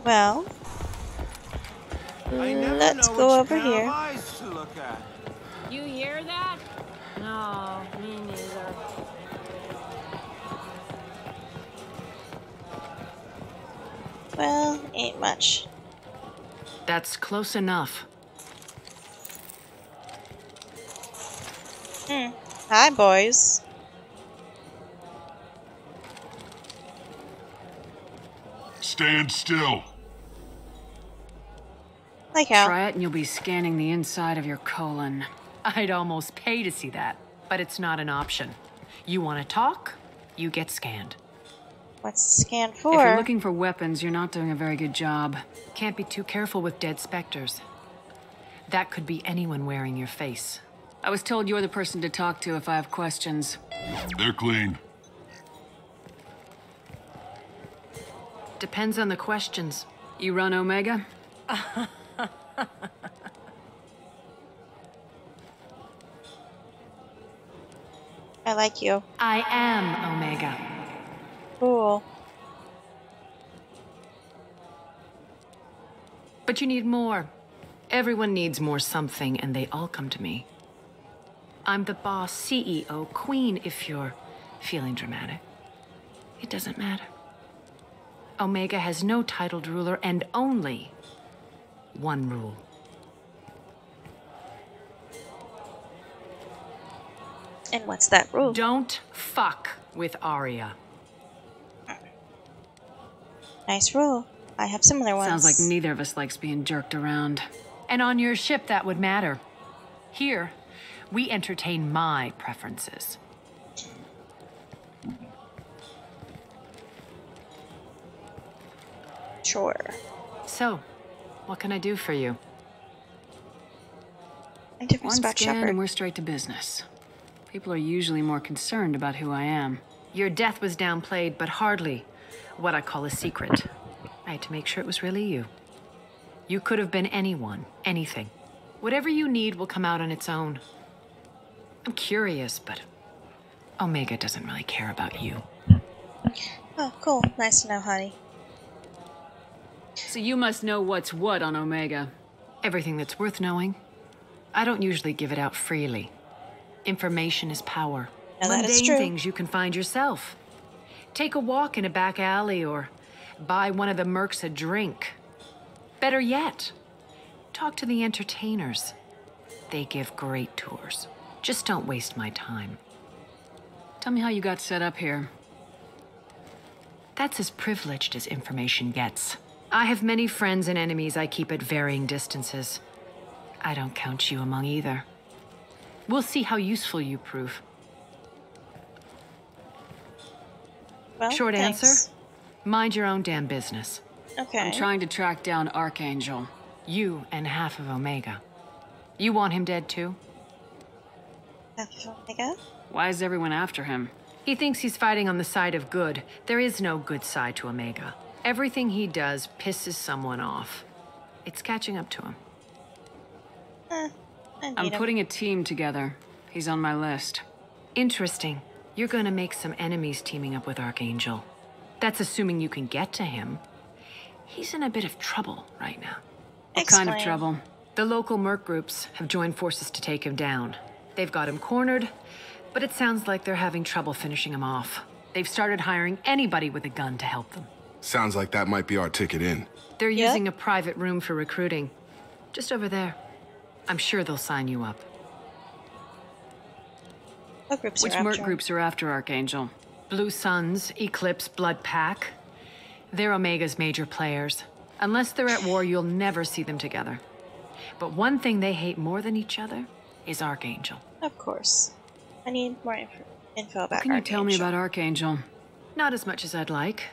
Well, let's go over here. You hear that? No, me neither. Well, ain't much. That's close enough. Hi, boys. Stand still. Like how? Try it and you'll be scanning the inside of your colon. I'd almost pay to see that, but it's not an option. You want to talk, you get scanned. What's the scan for? If you're looking for weapons, you're not doing a very good job. Can't be too careful with dead specters. That could be anyone wearing your face. I was told you're the person to talk to if I have questions. They're clean. Depends on the questions. You run Omega? I like you. I am Omega. Cool. But you need more. Everyone needs more something, and they all come to me. I'm the boss, CEO, queen, if you're feeling dramatic. It doesn't matter. Omega has no titled ruler and only one rule. And what's that rule? Don't fuck with Arya. Nice rule. I have similar ones. Sounds like neither of us likes being jerked around. And on your ship, that would matter. Here, we entertain my preferences. Sure. So, what can I do for you? Interview One Spot scan Shepherd. and we're straight to business. People are usually more concerned about who I am. Your death was downplayed, but hardly what I call a secret. I had to make sure it was really you. You could have been anyone, anything. Whatever you need will come out on its own. I'm curious, but Omega doesn't really care about you. Oh, cool. Nice to know, honey. So you must know what's what on Omega. Everything that's worth knowing. I don't usually give it out freely. Information is power. Now that is Mundane true. things you can find yourself. Take a walk in a back alley or buy one of the mercs a drink. Better yet, talk to the entertainers. They give great tours. Just don't waste my time. Tell me how you got set up here. That's as privileged as information gets. I have many friends and enemies I keep at varying distances. I don't count you among either. We'll see how useful you prove. Well, Short thanks. answer? Mind your own damn business. Okay. I'm trying to track down Archangel. You and half of Omega. You want him dead too? Half of Omega? Why is everyone after him? He thinks he's fighting on the side of good. There is no good side to Omega. Everything he does pisses someone off. It's catching up to him. I'm putting a team together. He's on my list. Interesting. You're gonna make some enemies teaming up with Archangel. That's assuming you can get to him. He's in a bit of trouble right now. What kind of trouble? The local merc groups have joined forces to take him down. They've got him cornered, but it sounds like they're having trouble finishing him off. They've started hiring anybody with a gun to help them. Sounds like that might be our ticket in. They're using a private room for recruiting. Just over there. I'm sure they'll sign you up. What groups Which are merc after? groups are after Archangel? Blue Suns, Eclipse, Blood Pack. They're Omega's major players. Unless they're at war, you'll never see them together. But one thing they hate more than each other is Archangel. Of course. I need more info about What can you tell me Archangel. about Archangel? Not as much as I'd like.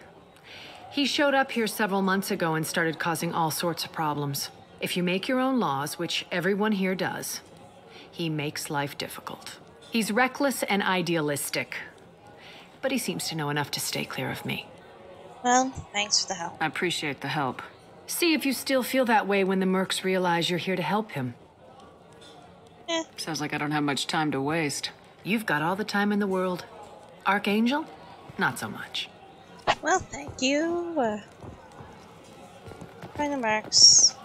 He showed up here several months ago and started causing all sorts of problems. If you make your own laws, which everyone here does, he makes life difficult. He's reckless and idealistic, but he seems to know enough to stay clear of me. Well, thanks for the help. I appreciate the help. See if you still feel that way when the mercs realize you're here to help him. Sounds like I don't have much time to waste. You've got all the time in the world. Archangel? Not so much. Well, thank you. Find the marks.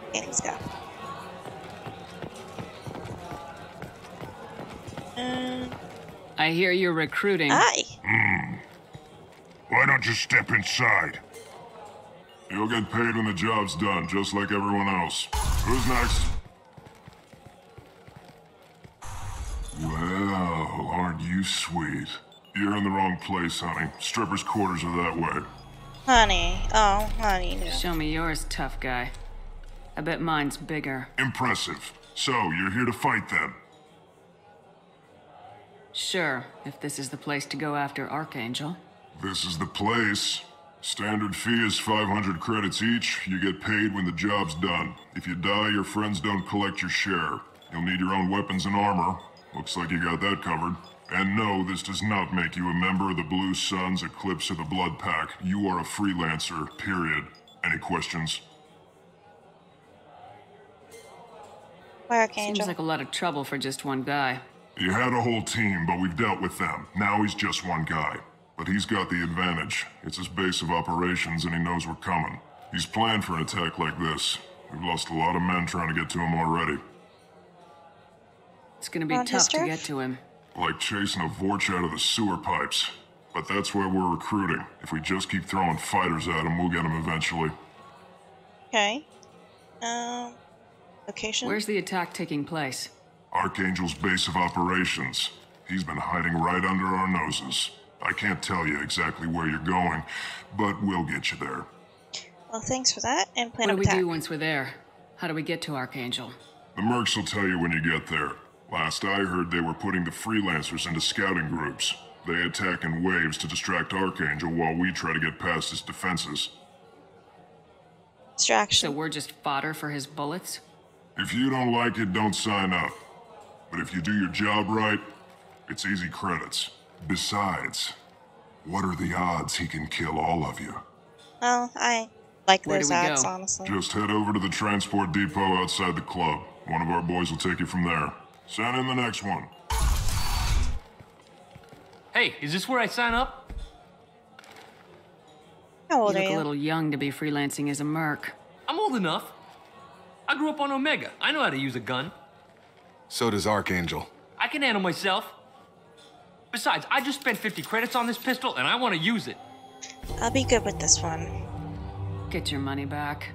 Okay, let's go. I hear you're recruiting. Hi. Why don't you step inside? You'll get paid when the job's done, just like everyone else. Who's next? Well, aren't you sweet? You're in the wrong place, honey. Strippers' quarters are that way. Honey. Oh, honey. No. Show me yours, tough guy. I bet mine's bigger. Impressive. So, you're here to fight them? Sure, if this is the place to go after Archangel. This is the place. Standard fee is 500 credits each. You get paid when the job's done. If you die, your friends don't collect your share. You'll need your own weapons and armor. Looks like you got that covered. And no, this does not make you a member of the Blue Suns, Eclipse, or the Blood Pack. You are a freelancer, period. Any questions? Archangel. Seems like a lot of trouble for just one guy. You had a whole team, but we've dealt with them. Now he's just one guy. But he's got the advantage. It's his base of operations, and he knows we're coming. He's planned for an attack like this. We've lost a lot of men trying to get to him already. It's gonna be tough to get to him. Like chasing a Vorch out of the sewer pipes. But that's why we're recruiting. If we just keep throwing fighters at him, we'll get him eventually. Okay. Location? Where's the attack taking place? Archangel's base of operations. He's been hiding right under our noses. I can't tell you exactly where you're going, but we'll get you there. Well, thanks for that, and plan What do of attack. we do once we're there? How do we get to Archangel? The mercs will tell you when you get there. Last I heard, they were putting the freelancers into scouting groups. They attack in waves to distract Archangel while we try to get past his defenses. Distraction. So we're just fodder for his bullets? If you don't like it, don't sign up. But if you do your job right, it's easy credits. Besides, what are the odds he can kill all of you? Well, I like Where those do we odds, go? honestly. Just head over to the transport depot outside the club. One of our boys will take you from there. Send in the next one. Hey, is this where I sign up? How old You are look you? a little young to be freelancing as a merc. I'm old enough. I grew up on Omega. I know how to use a gun. So does Archangel. I can handle myself. Besides, I just spent 50 credits on this pistol, and I want to use it. I'll be good with this one. Get your money back.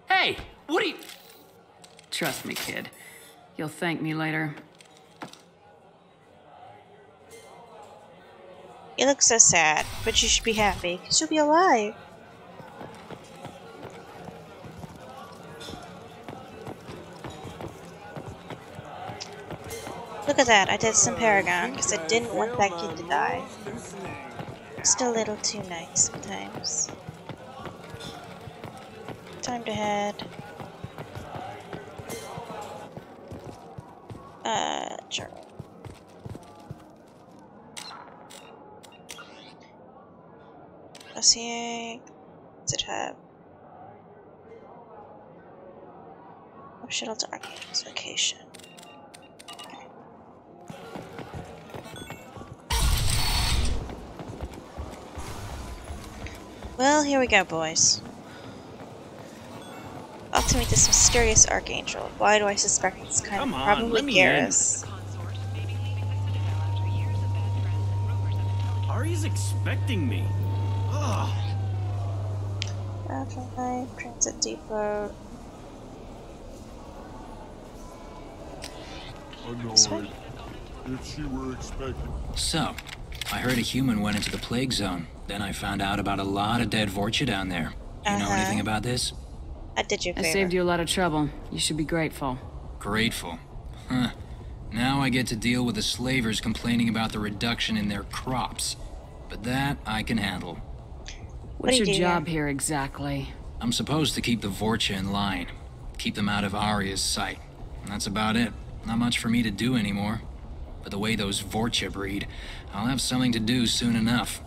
Hey, what are you... Trust me, kid. You'll thank me later. You look so sad, but you should be happy, because you'll be alive. Look at that, I did some Paragon, because I didn't want that kid to die. Just a little too nice sometimes. Time to head. Journal. Dossier. Does it have? Oh, shuttle to Arcane's location. Okay. Well, here we go, boys. Off to meet this mysterious Archangel. Why do I suspect it's kind Come of on, probably let me Garrus? Ari's expecting me. Ugh. Afterlife, Transit Depot. This way? If she were expecting. So, I heard a human went into the plague zone. Then I found out about a lot of dead Vorcha down there. You know anything about this? I did you a favor. I saved you a lot of trouble. You should be grateful. Grateful. Huh. Now I get to deal with the slavers complaining about the reduction in their crops. But that I can handle. What's your job here exactly? I'm supposed to keep the Vorcha in line. Keep them out of Arya's sight. And that's about it. Not much for me to do anymore. But the way those Vorcha breed, I'll have something to do soon enough.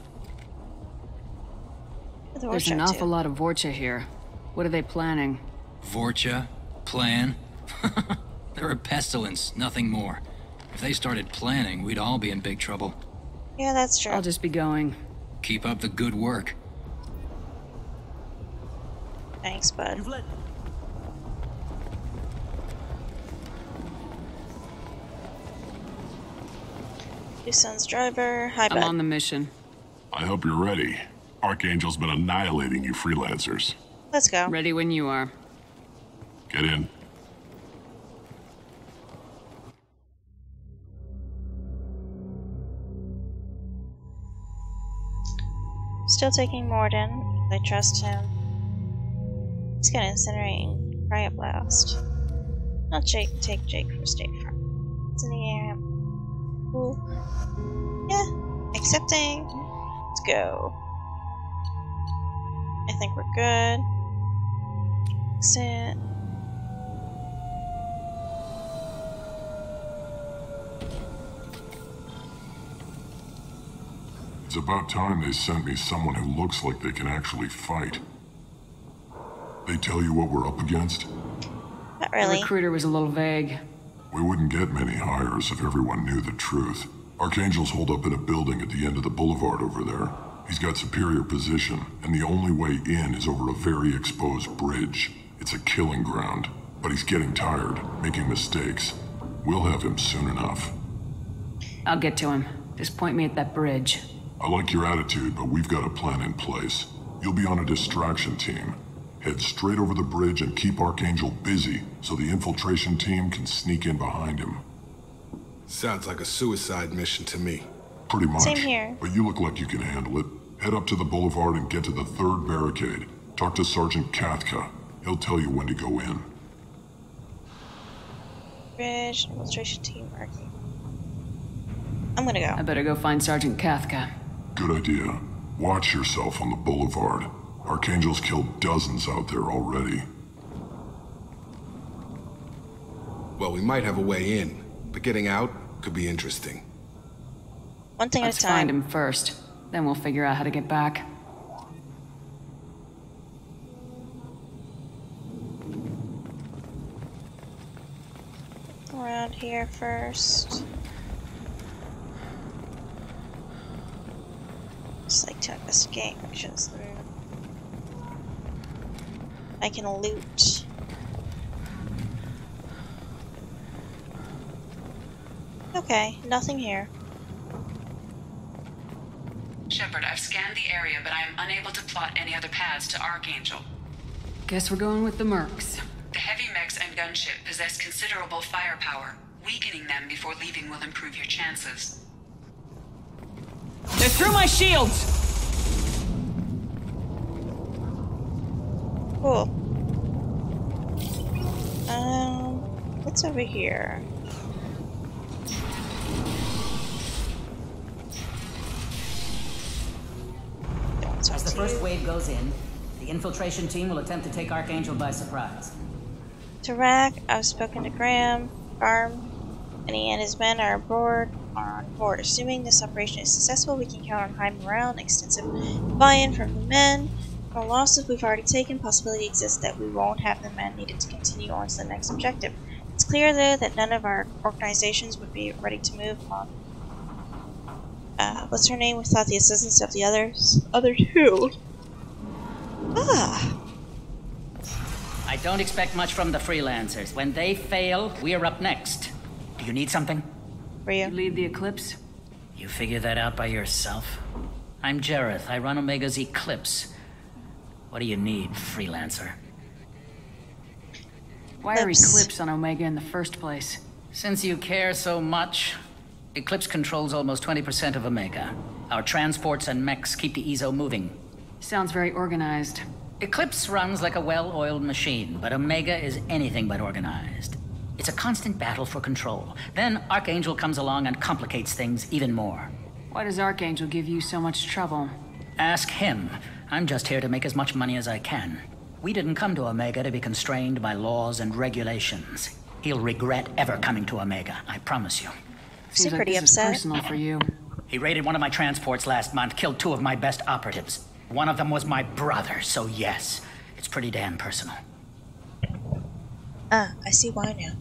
There's an awful lot of Vorcha here. What are they planning? Vorcha? Plan? They're a pestilence, nothing more. If they started planning, we'd all be in big trouble. Yeah, that's true. I'll just be going. Keep up the good work. Thanks, bud. Tucson's driver. Hi, bud. I'm on the mission. I hope you're ready. Archangel's been annihilating you freelancers. Let's go. Ready when you are. Get in. Still taking Morden. I trust him. He's got an incinerating riot blast. I'll take Jake for State Farm. It's in the air. Cool. Yeah. Accepting. Let's go. I think we're good. Exit. It's about time they sent me someone who looks like they can actually fight. They tell you what we're up against? Not really. The recruiter was a little vague. We wouldn't get many hires if everyone knew the truth. Archangel's holed up in a building at the end of the boulevard over there. He's got superior position, and the only way in is over a very exposed bridge. It's a killing ground, but he's getting tired, making mistakes. We'll have him soon enough. I'll get to him. Just point me at that bridge. I like your attitude, but we've got a plan in place. You'll be on a distraction team. Head straight over the bridge and keep Archangel busy so the infiltration team can sneak in behind him. Sounds like a suicide mission to me. Pretty much. Same here. But you look like you can handle it. Head up to the boulevard and get to the 3rd barricade. Talk to Sergeant Kathka. He'll tell you when to go in. Bridge, infiltration team, Archie. I'm gonna go. I better go find Sergeant Kathka. Good idea. Watch yourself on the boulevard. Archangel's killed dozens out there already. Well, we might have a way in, but getting out could be interesting. One thing Let's at a time. find him first. Then we'll figure out how to get back. Around here first. Just like to investigate actions through. I can loot. Okay, nothing here. Shepard, I've scanned the area, but I am unable to plot any other paths to Archangel. Guess we're going with the mercs. The heavy mechs and gunship possess considerable firepower. Weakening them before leaving will improve your chances. They're through my shields! Cool. What's over here? As the first wave goes in, the infiltration team will attempt to take Archangel by surprise. To Rack, I've spoken to Graham, Farm, and he and his men are on board. Assuming this operation is successful, we can count on high morale and extensive buy-in from the men. For losses we've already taken, possibility exists that we won't have the men needed to continue on to the next objective. It's clear, though, that none of our organizations would be ready to move on. What's her name? Without the assistance of the other two. Ah! I don't expect much from the freelancers. When they fail, we're up next. Do you need something? For you. You lead the Eclipse? You figure that out by yourself? I'm Jareth. I run Omega's Eclipse. What do you need, freelancer? Why are Eclipse on Omega in the first place? Since you care so much, Eclipse controls almost 20% of Omega. Our transports and mechs keep the Ezo moving. Sounds very organized. Eclipse runs like a well-oiled machine, but Omega is anything but organized. It's a constant battle for control. Then Archangel comes along and complicates things even more. Why does Archangel give you so much trouble? Ask him. I'm just here to make as much money as I can. We didn't come to Omega to be constrained by laws and regulations. He'll regret ever coming to Omega, I promise you. Seems like pretty upset. Personal for you. He raided one of my transports last month, killed 2 of my best operatives. One of them was my brother, so yes, it's pretty damn personal. I see why now.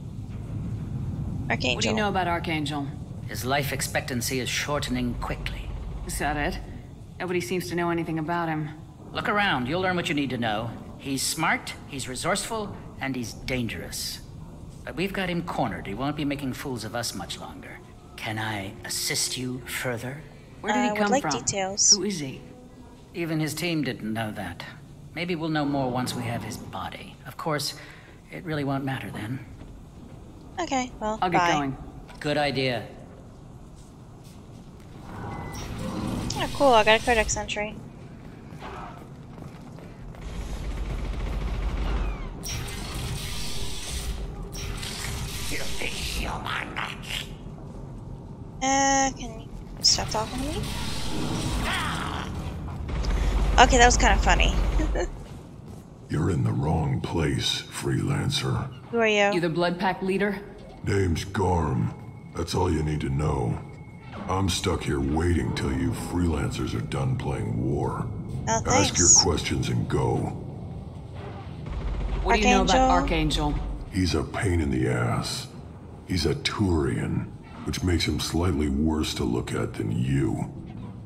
Archangel. What do you know about Archangel? His life expectancy is shortening quickly. Is that it? Nobody seems to know anything about him. Look around, you'll learn what you need to know. He's smart, he's resourceful, and he's dangerous. But we've got him cornered. He won't be making fools of us much longer. Can I assist you further? Where did he come would like from? Details. Who is he? Even his team didn't know that. Maybe we'll know more once we have his body. Of course, it really won't matter then. Okay, well, I'll get going. Good idea. Oh, cool. I got a codex entry. Can you stop talking to me? Okay, that was kind of funny. You're in the wrong place, freelancer. Who are you? You the Blood Pack leader? Name's Garm. That's all you need to know. I'm stuck here waiting till you freelancers are done playing war. Oh, thanks. Ask your questions and go. What do you know about Archangel? He's a pain in the ass. He's a Turian, which makes him slightly worse to look at than you.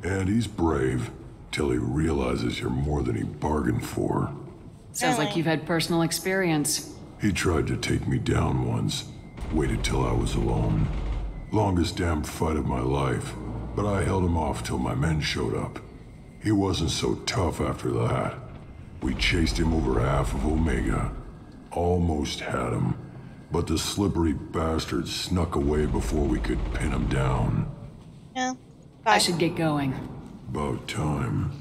And he's brave, till he realizes you're more than he bargained for. Sounds like you've had personal experience. He tried to take me down once. Waited till I was alone. Longest damn fight of my life, but I held him off till my men showed up. He wasn't so tough after that. We chased him over half of Omega. Almost had him, but the slippery bastard snuck away before we could pin him down. No. I should get going. About time.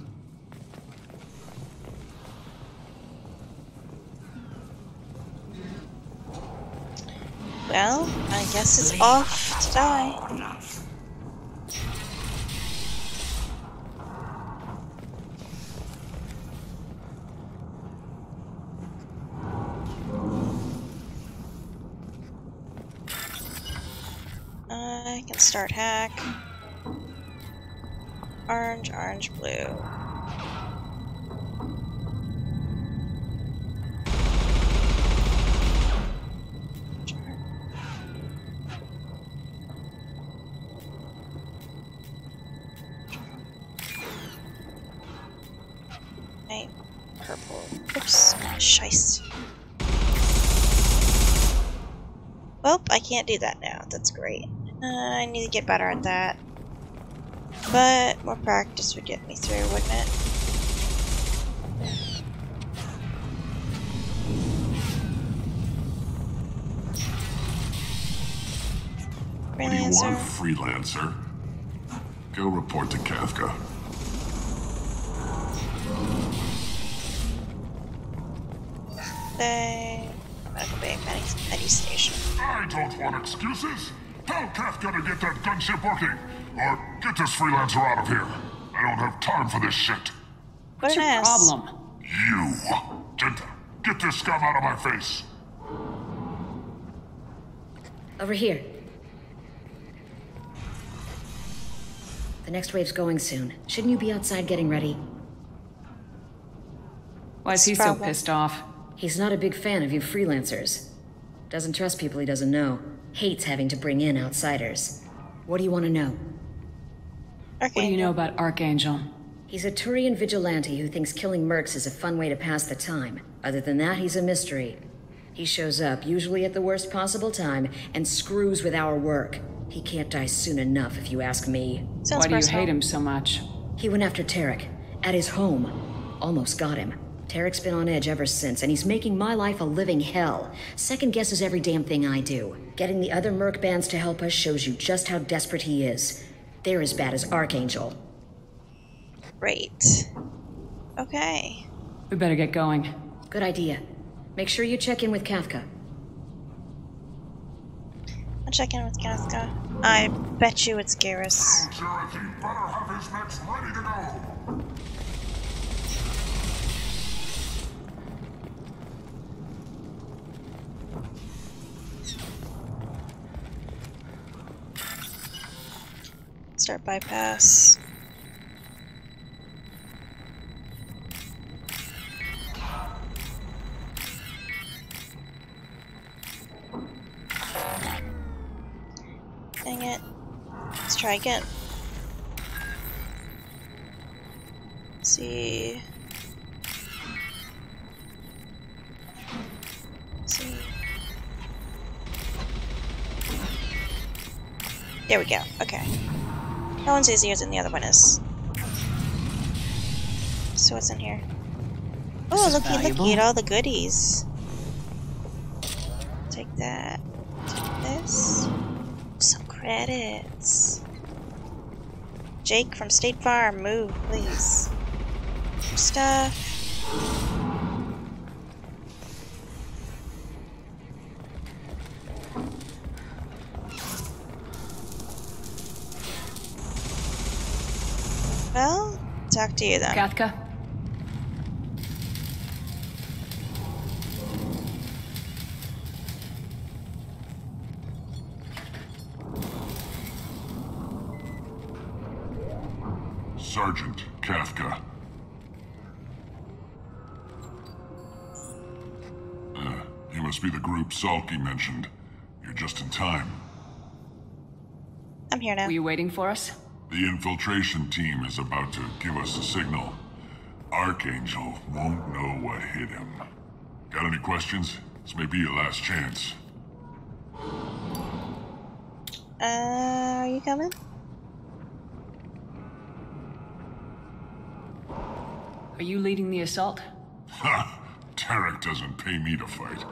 Well, I guess it's off to die. I can start hack. Orange, orange, blue. Right, purple. Oops, shice. Well, I can't do that now. That's great. I need to get better at that. But more practice would get me through, wouldn't it? What do you want, freelancer? Go report to Kafka. Medical Bay Medi Station. I don't want excuses. Tell Kafka to get that gunship working, or get this freelancer out of here. I don't have time for this shit. What's your problem? You. Get this scum out of my face. Over here. The next wave's going soon. Shouldn't you be outside getting ready? Why is he so pissed off? He's not a big fan of you freelancers. Doesn't trust people he doesn't know. Hates having to bring in outsiders. What do you want to know? What do you know about Archangel? He's a Turian vigilante who thinks killing mercs is a fun way to pass the time. Other than that, he's a mystery. He shows up, usually at the worst possible time, and screws with our work. He can't die soon enough, if you ask me. Why do you hate him so much? He went after Tarek, at his home. Almost got him. Tarek's been on edge ever since, and he's making my life a living hell. Second guesses every damn thing I do. Getting the other merc bands to help us shows you just how desperate he is. They're as bad as Archangel. Great. Okay. We better get going. Good idea. Make sure you check in with Kafka. I'll check in with Kafka. I bet you it's Garrus. Cherokee better have his mechs ready to go. Start bypass. Dang it. Let's try again. Let's see. Let's see. There we go. Okay. That one's easier than the other one is. So what's in here? Oh, looky at all the goodies. Take that. Take this. Some credits. Jake from State Farm, move, please. More stuff. Well, talk to you then. Katka? Sergeant Kafka. You must be the group Salky mentioned. You're just in time. I'm here now. Were you waiting for us? The infiltration team is about to give us a signal. Archangel won't know what hit him. Got any questions? This may be your last chance. Are you coming? Are you leading the assault? Ha! Tarek doesn't pay me to fight.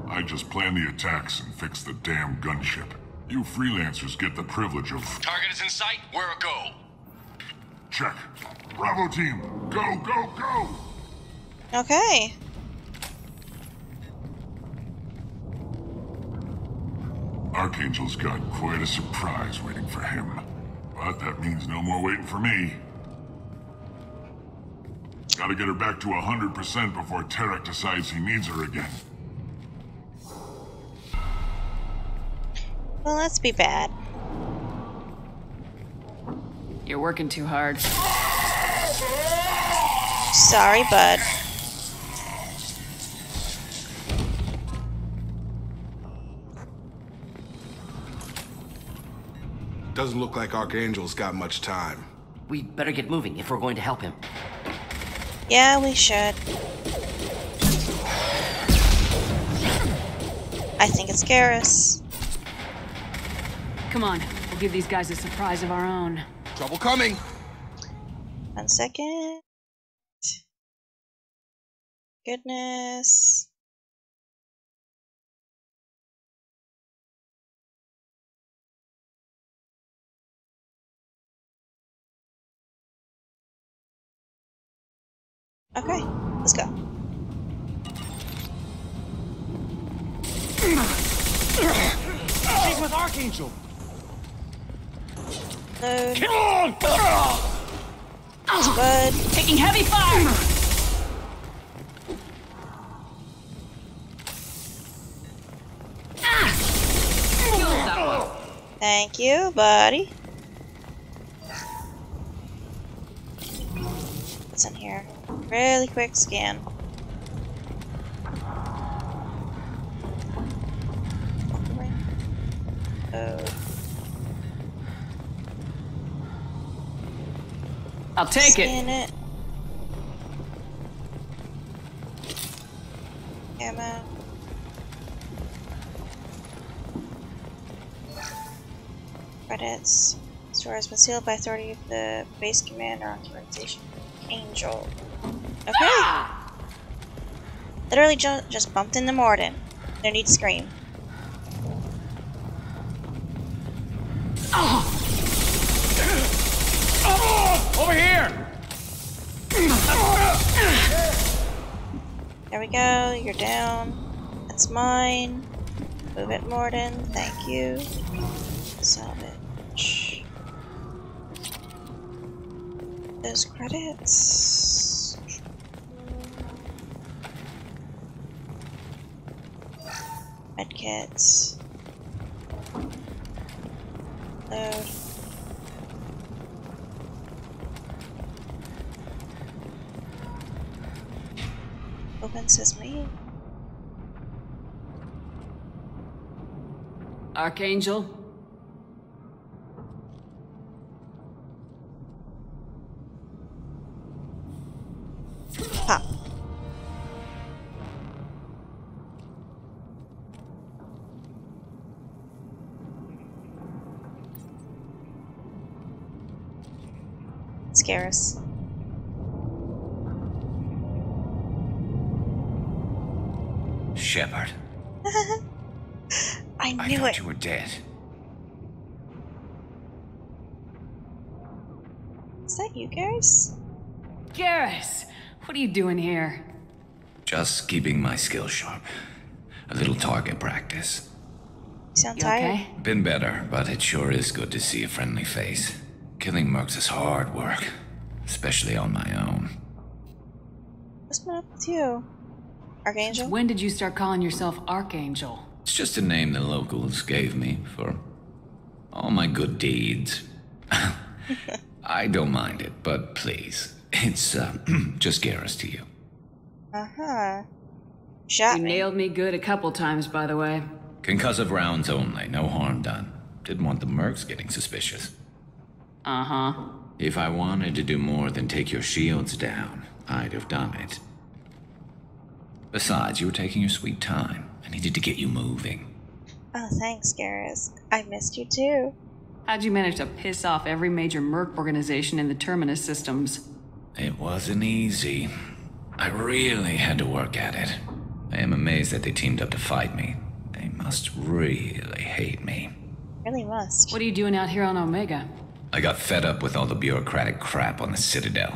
I just plan the attacks and fix the damn gunship. You freelancers get the privilege of... Target is in sight. Where a go? Check. Bravo team, go, go, go! Okay. Archangel's got quite a surprise waiting for him. But that means no more waiting for me. Gotta get her back to 100% before Tarek decides he needs her again. Well, let's be bad. You're working too hard. Sorry, bud. Doesn't look like Archangel's got much time. We better get moving if we're going to help him. Yeah, we should. I think it's Garrus. Come on, we'll give these guys a surprise of our own. Trouble coming! 1 second. Goodness. Okay, let's go. She's with Archangel. Load. Kill on! Good. Taking heavy fire! Thank you, buddy. What's in here? Really quick scan. Oh. I'll take Scan it. Ammo. Credits. Store has been sealed by authority of the base commander authorization. Angel. Okay. Literally just bumped into Morden. No need to scream. Over here! There we go. You're down. That's mine. Move it, Morden. Thank you. Salvage. Those credits. Medkits. Load. convinces me. Archangel? Pop. It's Garrus. Shepard. I I knew thought it. you were dead. Is that you, Garrus? Garrus! What are you doing here? Just keeping my skills sharp. A little target practice. You sound You tired. okay? Been better, but it sure is good to see a friendly face. Killing mercs is hard work, especially on my own. What's been up with you? Archangel? Since when did you start calling yourself Archangel? It's just a name the locals gave me for all my good deeds. I don't mind it, but please, it's just Garrus to you. Uh-huh. Shot You me. nailed me good a couple times, by the way. Concussive rounds only, no harm done. Didn't want the mercs getting suspicious. Uh-huh. If I wanted to do more than take your shields down, I'd have done it. Besides, you were taking your sweet time. I needed to get you moving. Oh, thanks, Garrus. I missed you too. How'd you manage to piss off every major merc organization in the Terminus systems? It wasn't easy. I really had to work at it. I am amazed that they teamed up to fight me. They must really hate me. Really must. What are you doing out here on Omega? I got fed up with all the bureaucratic crap on the Citadel.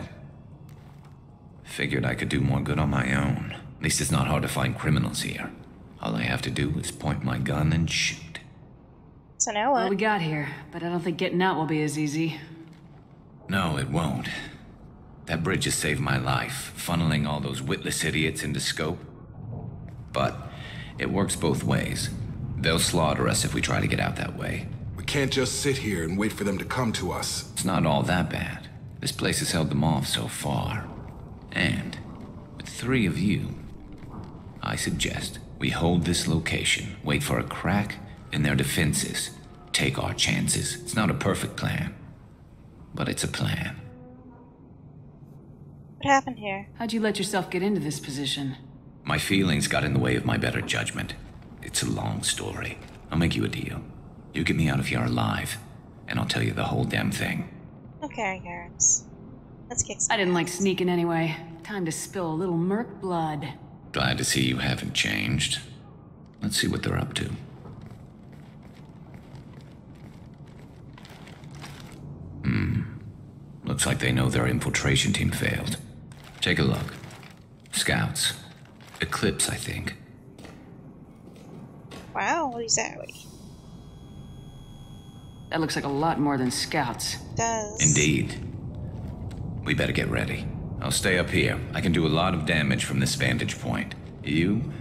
Figured I could do more good on my own. At least it's not hard to find criminals here. All I have to do is point my gun and shoot. So now what? Well, we got here, but I don't think getting out will be as easy. No, it won't. That bridge has saved my life, funneling all those witless idiots into scope. But it works both ways. They'll slaughter us if we try to get out that way. We can't just sit here and wait for them to come to us. It's not all that bad. This place has held them off so far. And with 3 of you, I suggest we hold this location, wait for a crack in their defenses, take our chances. It's not a perfect plan, but it's a plan. What happened here? How'd you let yourself get into this position? My feelings got in the way of my better judgment. It's a long story. I'll make you a deal. You get me out of here alive, and I'll tell you the whole damn thing. Okay, Garrus. Let's kick some I didn't like ass. sneaking anyway. Time to spill a little merc blood. Glad to see you haven't changed. Let's see what they're up to. Looks like they know their infiltration team failed. Take a look. Scouts. Eclipse, I think. Wow, what exactly? That looks like a lot more than scouts. It does. Indeed. We better get ready. I'll stay up here. I can do a lot of damage from this vantage point. You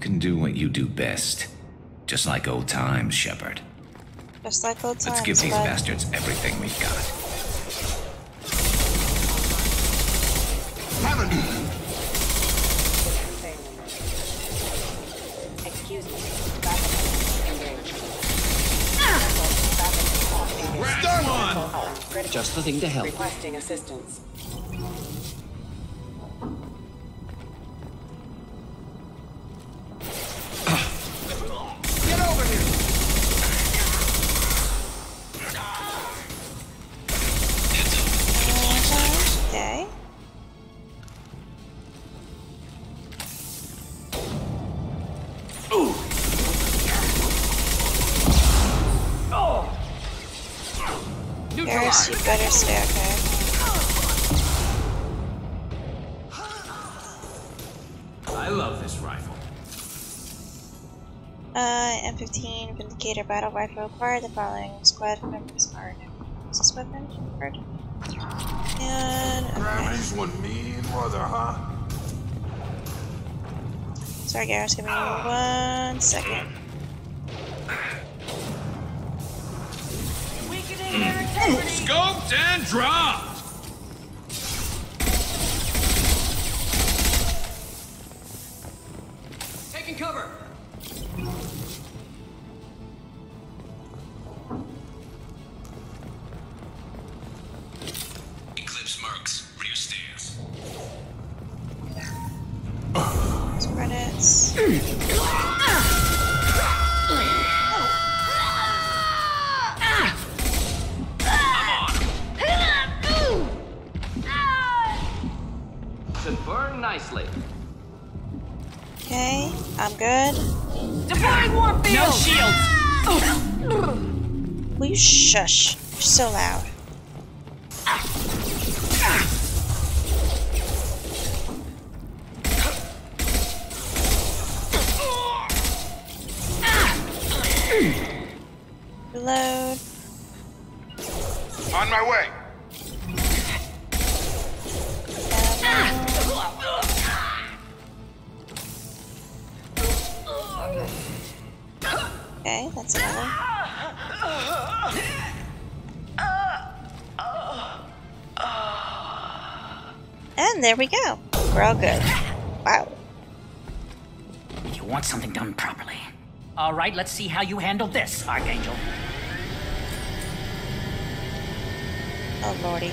can do what you do best. Just like old times, Shepard. Just like old times. Let's give these bud. bastards everything we've got. Excuse me. Just the thing to help. Requesting assistance. Get over here! Okay. Garrus, you better stay okay. I love this rifle. M15 Vindicator battle rifle acquired. The following squad members are use this weapon. Heard. And Grammy's one mean mother, huh? sorry, Garrus, give me 1 second. Scoped and dropped! Precisely. Okay, I'm good. Deploying warp field! No shields! Will you shush? You're so loud. Reload. On my way. Okay, that's another. And there we go. We're all good. Wow. You want something done properly. All right, let's see how you handle this, Archangel. Oh, lordy.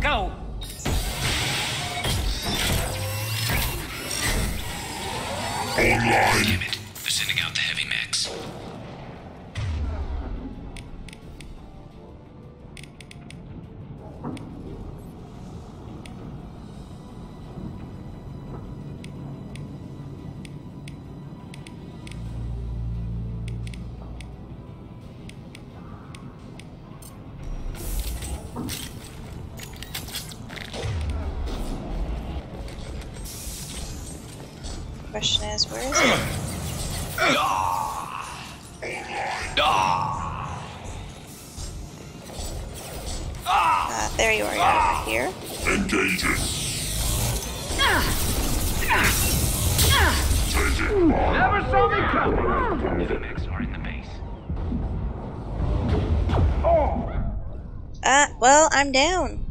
Go! Damn it. They're sending out the heavy mechs. Question is, where is it? There you are, over here. Engaging. Never saw me coming! Heavy mechs are in the base. Well, I'm down.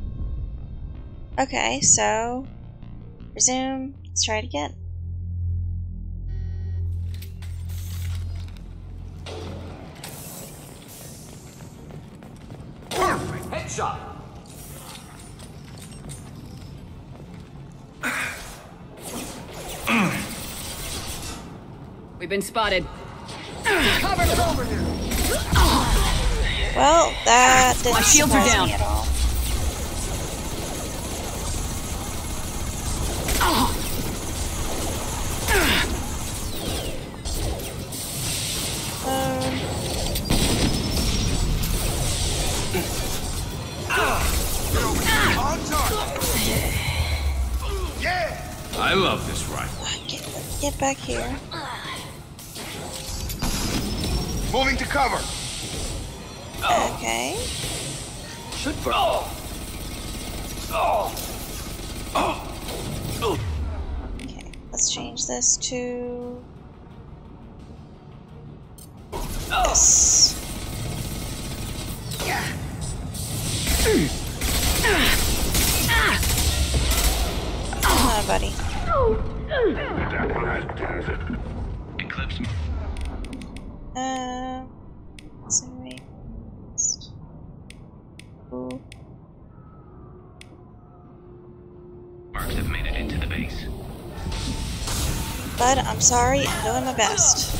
Okay, so resume. Let's try it again. Headshot! We've been spotted. Well, that didn't My shields are surprise down. me at all. I love this rifle. Get back here. Moving to cover. Okay. Should burn. Okay, let's change this to this. Come on, buddy. Eclipse. Incinerate. Ooh. Marks have made it into the base. But I'm sorry, I'm doing my best.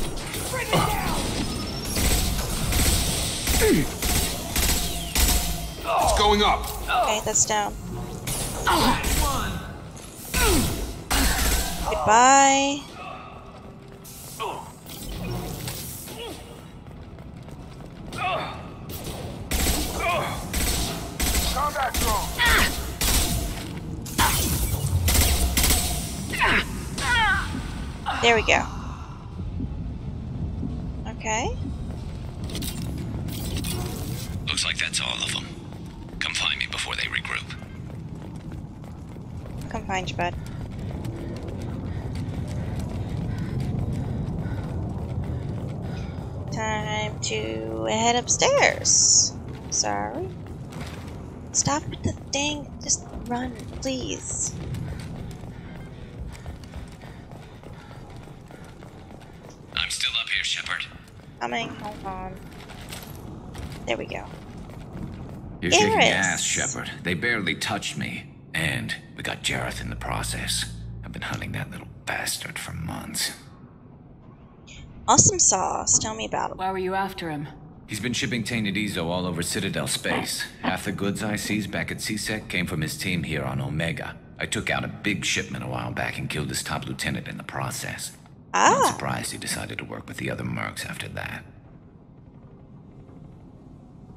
It's going up. Okay, that's down. Goodbye. Combat drone. There we go. Okay. Looks like that's all of them. Come find me before they regroup. Come find you, bud. Time to head upstairs. Sorry. Stop with the thing. Just run, please. I'm still up here, Shepard. Coming. Hold on. There we go. You're kicking Garrus. ass, Shepard. They barely touched me. And we got Jareth in the process. I've been hunting that little bastard for months. Awesome sauce. Tell me about it. Why were you after him? He's been shipping tainted Ezo all over Citadel space. Half the goods I seized back at CSEC came from his team here on Omega. I took out a big shipment a while back and killed his top lieutenant in the process. Ah. Not surprised he decided to work with the other mercs after that.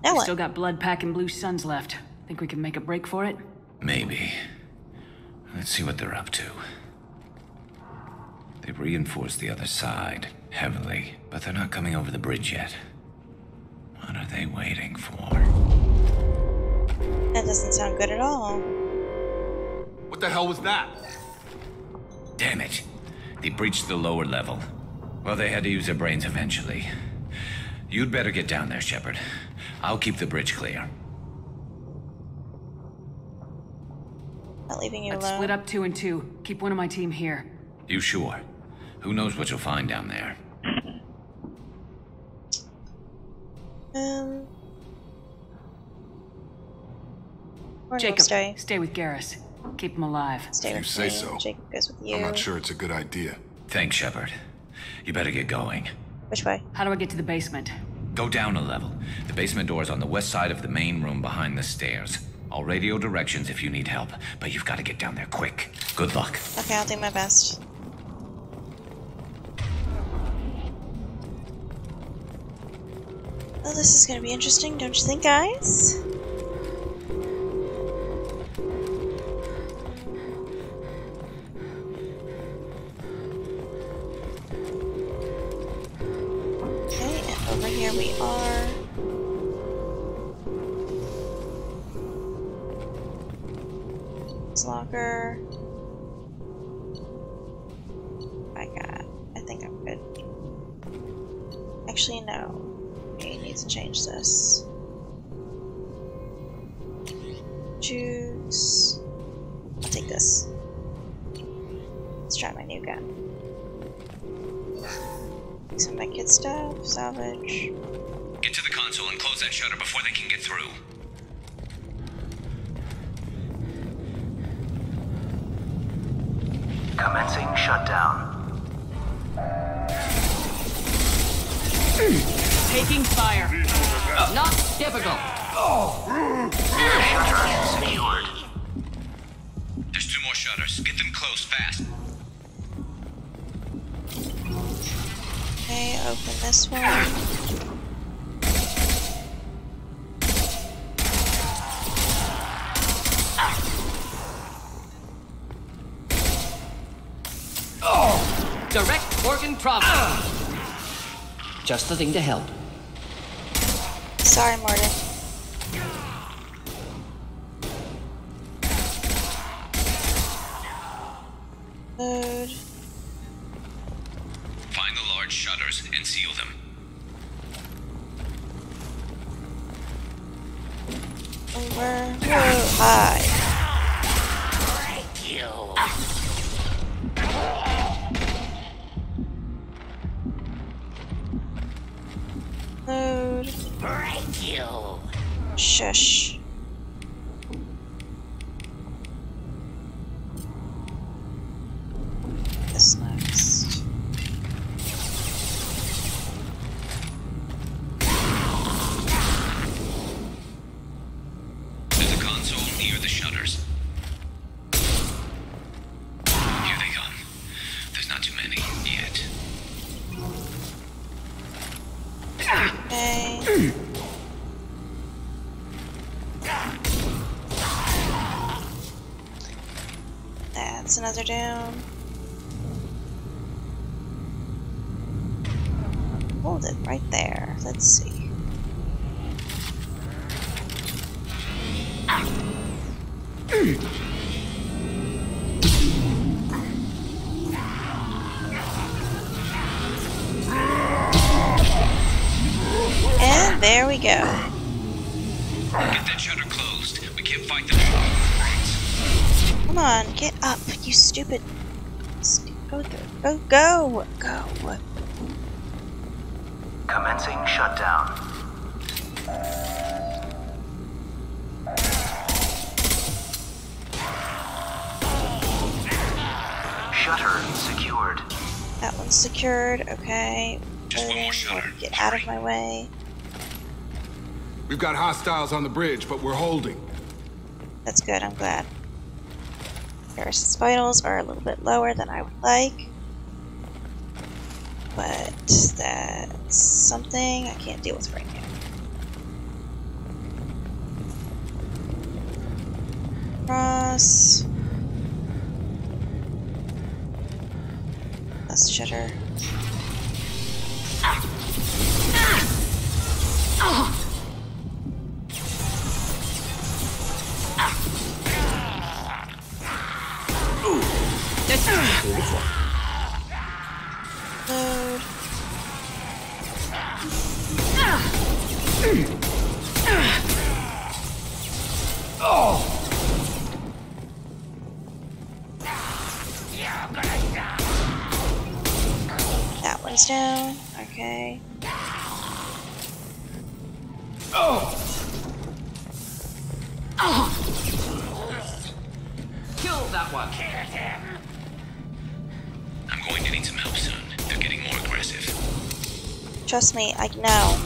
We still got blood pack and blue suns left. Think we can make a break for it? Maybe. Let's see what they're up to. They've reinforced the other side, heavily, but they're not coming over the bridge yet. What are they waiting for? That doesn't sound good at all. What the hell was that? Damn it. They breached the lower level. Well, they had to use their brains eventually. You'd better get down there, Shepard. I'll keep the bridge clear. Not leaving you Let's alone. split up 2 and 2. Keep one of my team here. You sure? Who knows what you'll find down there? Jacob, stay with Garrus. Keep him alive. Stay with say me. so. Jacob goes with you. I'm not sure it's a good idea. Thanks, Shepard. You better get going. Which way? How do I get to the basement? Go down a level. The basement door is on the west side of the main room behind the stairs. I'll radio directions if you need help, but you've got to get down there quick. Good luck. Okay, I'll do my best. Well, this is going to be interesting, don't you think, guys? Okay, and over here we are. Locker. I think I'm good. Actually, no. Okay, needs to change this. Choose. I'll take this. Let's try my new gun. Some of my kid stuff. Salvage. Get to the console and close that shutter before they can get through. Commencing shutdown. Taking fire. Not difficult. Shutter secured. There's 2 more shutters. Get them closed fast. Okay, open this one. Direct organ trauma. Just the thing to help. Sorry, Morgan. Load. Find the large shutters and seal them. Over. Whoa, hi. Load. Shush. This next. There's a console near the shutters. Here they come. There's not too many yet. Okay. That's another down. Hold it right there. Let's see. And there we go. Get that shutter closed. We can't fight them. Come on, get up, you stupid. Go through. Go. Commencing shutdown. Shutter secured. That one's secured. Okay. Just one more shutter. Get out of my way. We've got hostiles on the bridge, but we're holding. That's good, I'm glad. Garrus's vitals are a little bit lower than I would like. But that's something I can't deal with right now. Cross. Let's shitter. Load. That one's down. Okay. Kill that one. I'm going to need some help soon. They're getting more aggressive. Trust me, I know.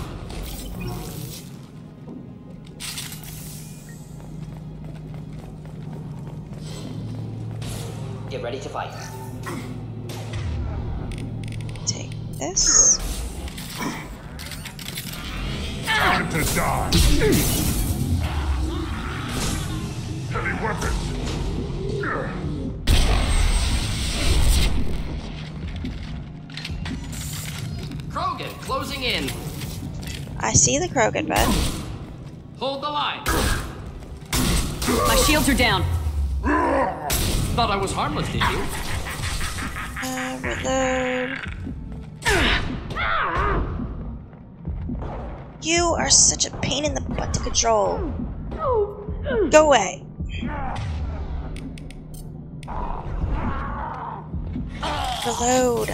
Get ready to fight. Take this. Time to die! Heavy weapons! Krogan, closing in. I see the Krogan, bud. Hold the line. My shields are down. Thought I was harmless, did you? Reload. You are such a pain in the butt to control. Go away. Reload.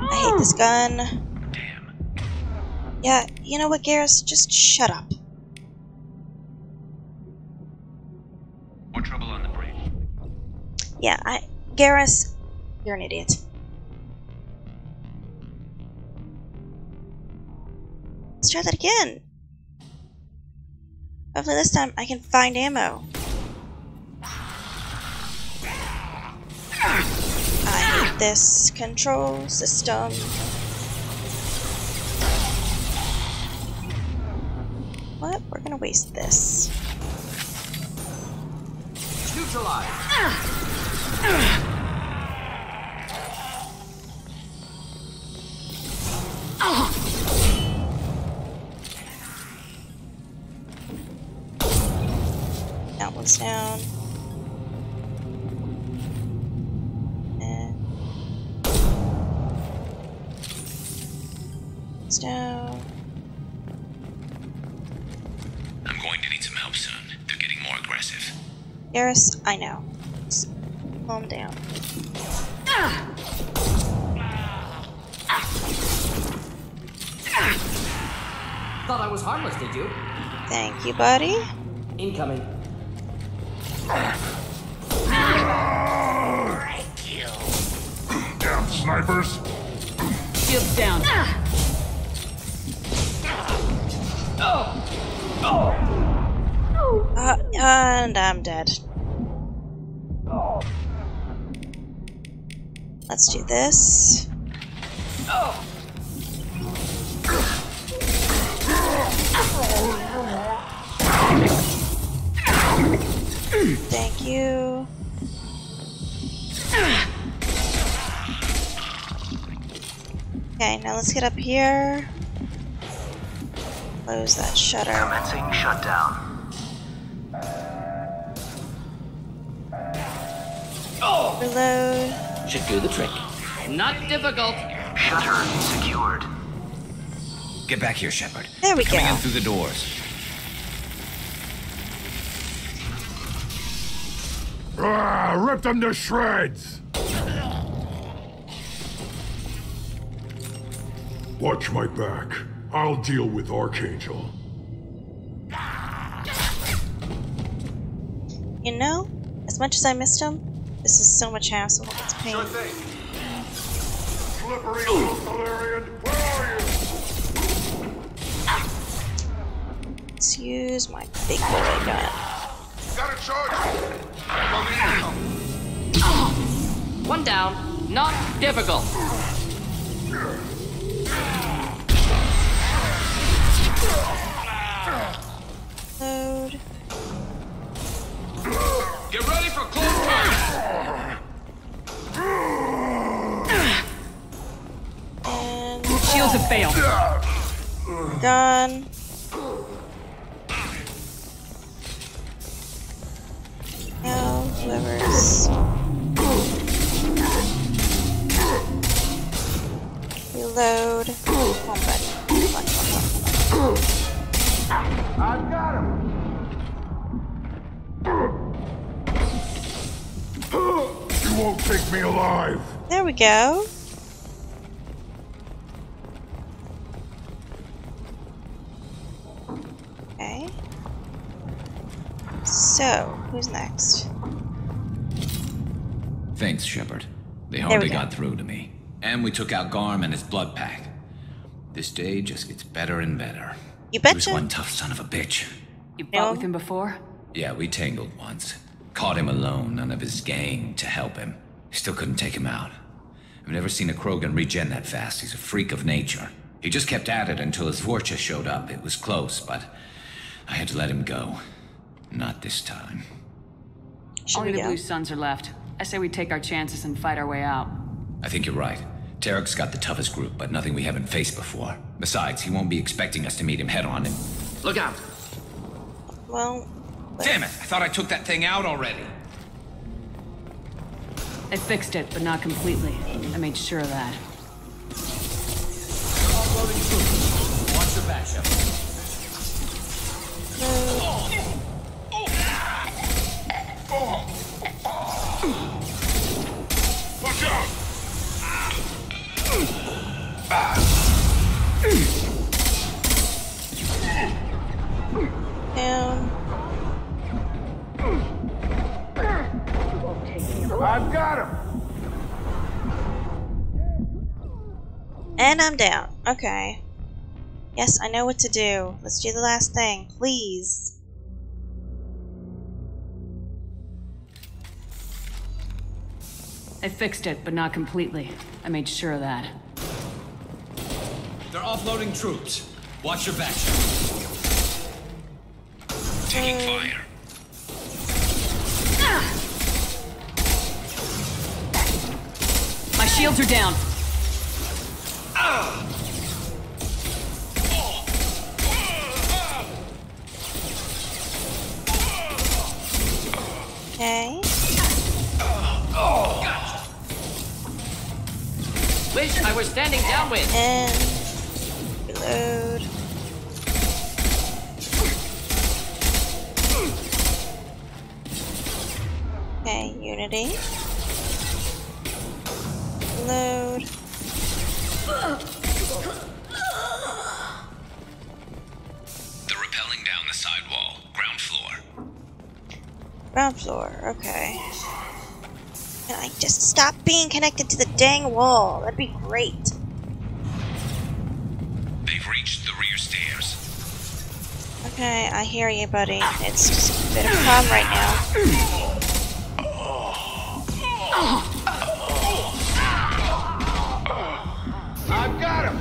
I hate this gun. Damn. Yeah, you know what, Garrus? Just shut up. More trouble on the bridge. Yeah, Garrus, you're an idiot. Let's try that again. Hopefully this time I can find ammo. I hate this control system. What? We're gonna waste this. Neutralize. That one's down. And it's down. I'm going to need some help soon. They're getting more aggressive. Garrus, I know. Just calm down. Thought I was harmless, did you? Thank you, buddy. Incoming. Damn snipers! Shields down. And I'm dead. Let's do this. Thank you. Okay, now let's get up here. Close that shutter. Commencing shutdown. Reload. Should do the trick. Not difficult. Shutter secured. Get back here, Shepard. There we Coming go. in through the doors. Rip them to shreds! Watch my back. I'll deal with Archangel. You know, as much as I missed him, this is so much hassle. It's pain. Sure thing. slippery little Solarian! Where are you? Let's use my big boy gun. Got a charge! One down. Not difficult. Load. Get ready for close fire! And Shields have failed. gun. Now, whoever's reload. Come on, buddy. Come on, come on, come on. I've got him! You won't take me alive! There we go. Okay. So, who's next? Thanks, Shepard. They There hardly we go. got through to me. And we took out Garm and his blood pack. This day just gets better and better. You He was betcha. one tough son of a bitch. You fought with him before? Yeah, we tangled once. Caught him alone, none of his gang to help him. Still couldn't take him out. I've never seen a Krogan regen that fast. He's a freak of nature. He just kept at it until his Vorcha showed up. It was close, but I had to let him go. Not this time. Only the Blue Suns are left. I say we take our chances and fight our way out. I think you're right. Tarek's got the toughest group, but nothing we haven't faced before. Besides, he won't be expecting us to meet him head-on and... Look out! Well... Damn it! I thought I took that thing out already. I fixed it, but not completely. I made sure of that. Offloading troops. Watch your back, Shepard. Watch out! Down. I've got him! And I'm down. Okay. Yes, I know what to do. Let's do the last thing, please. I fixed it, but not completely. I made sure of that. They're offloading troops. Watch your back, Shepard. Taking fire. My shields are down. Okay. Wish I were standing downwind. And reload. Okay, Unity. Load. They're rappelling down the side wall. Ground floor. Ground floor, okay. Can I just stop being connected to the dang wall? That'd be great. They've reached the rear stairs. Okay, I hear you, buddy. It's just a bit of a problem right now. I've got him!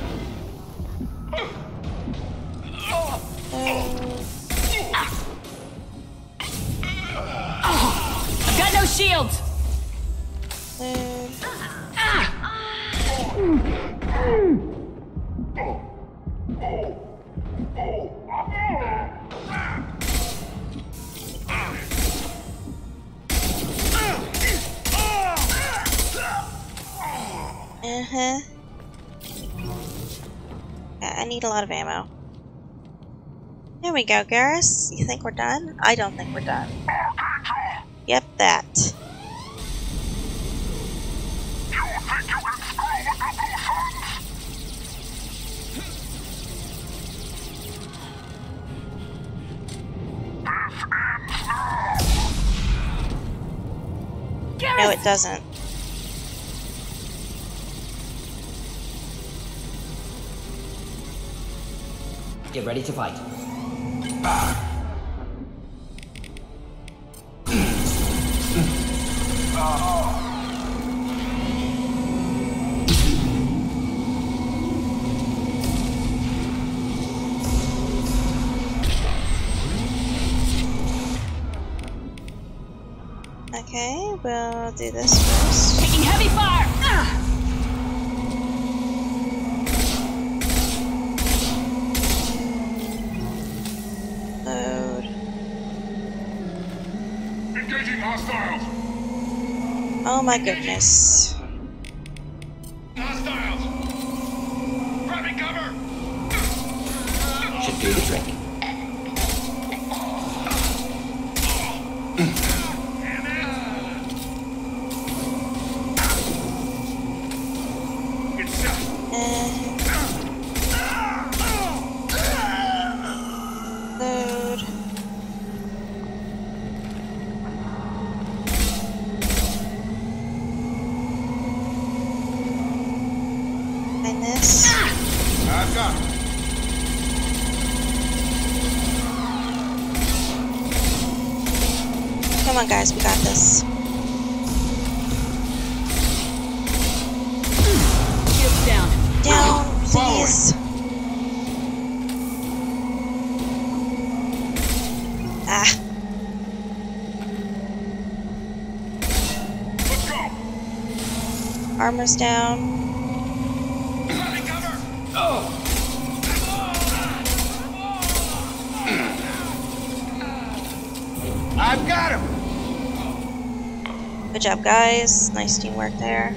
I've got no shields! Uh-huh. I need a lot of ammo. There we go, Garrus. You think we're done? I don't think we're done. Yep, that. No, it doesn't. Get ready to fight. Okay, we'll do this first. Taking heavy fire! Load. Engaging hostiles! Oh my goodness. Hostiles! Grabbing cover! Should do the trick. Load. And this. I've got him. Come on, guys, we got this. Shields down. Down, please. Ah. Let's go. Armor's down. I've got him. Good job, guys. Nice teamwork there.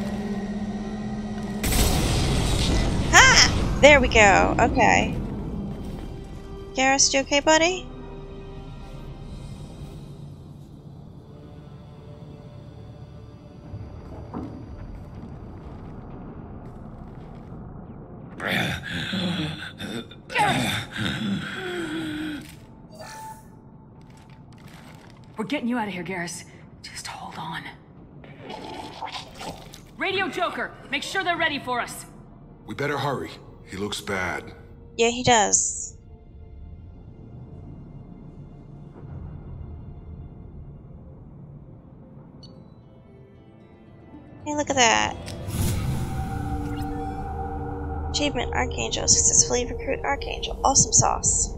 Ha! There we go. Okay. Garrus, you okay, buddy? We're getting you out of here, Garrus. Just hold on. Radio Joker, make sure they're ready for us. We better hurry. He looks bad. Yeah, he does. Hey, look at that. Achievement, Archangel. Successfully recruit Archangel. Awesome sauce.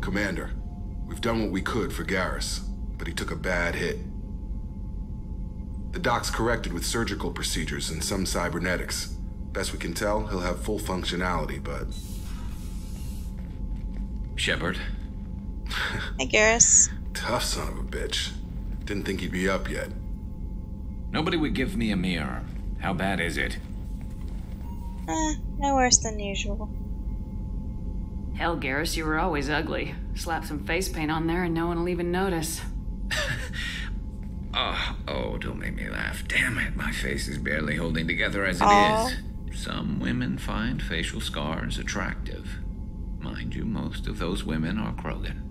Commander, we've done what we could for Garrus, but he took a bad hit. The doc's corrected with surgical procedures and some cybernetics. Best we can tell, he'll have full functionality, but... Shepard? Hey, Garrus. Tough son of a bitch. Didn't think he'd be up yet. Nobody would give me a mirror. How bad is it? No worse than usual. Hell, Garrus, you were always ugly. Slap some face paint on there and no one will even notice. Oh, don't make me laugh. Damn it, my face is barely holding together as it Aww. is. Some women find facial scars attractive. Mind you, most of those women are Krogan.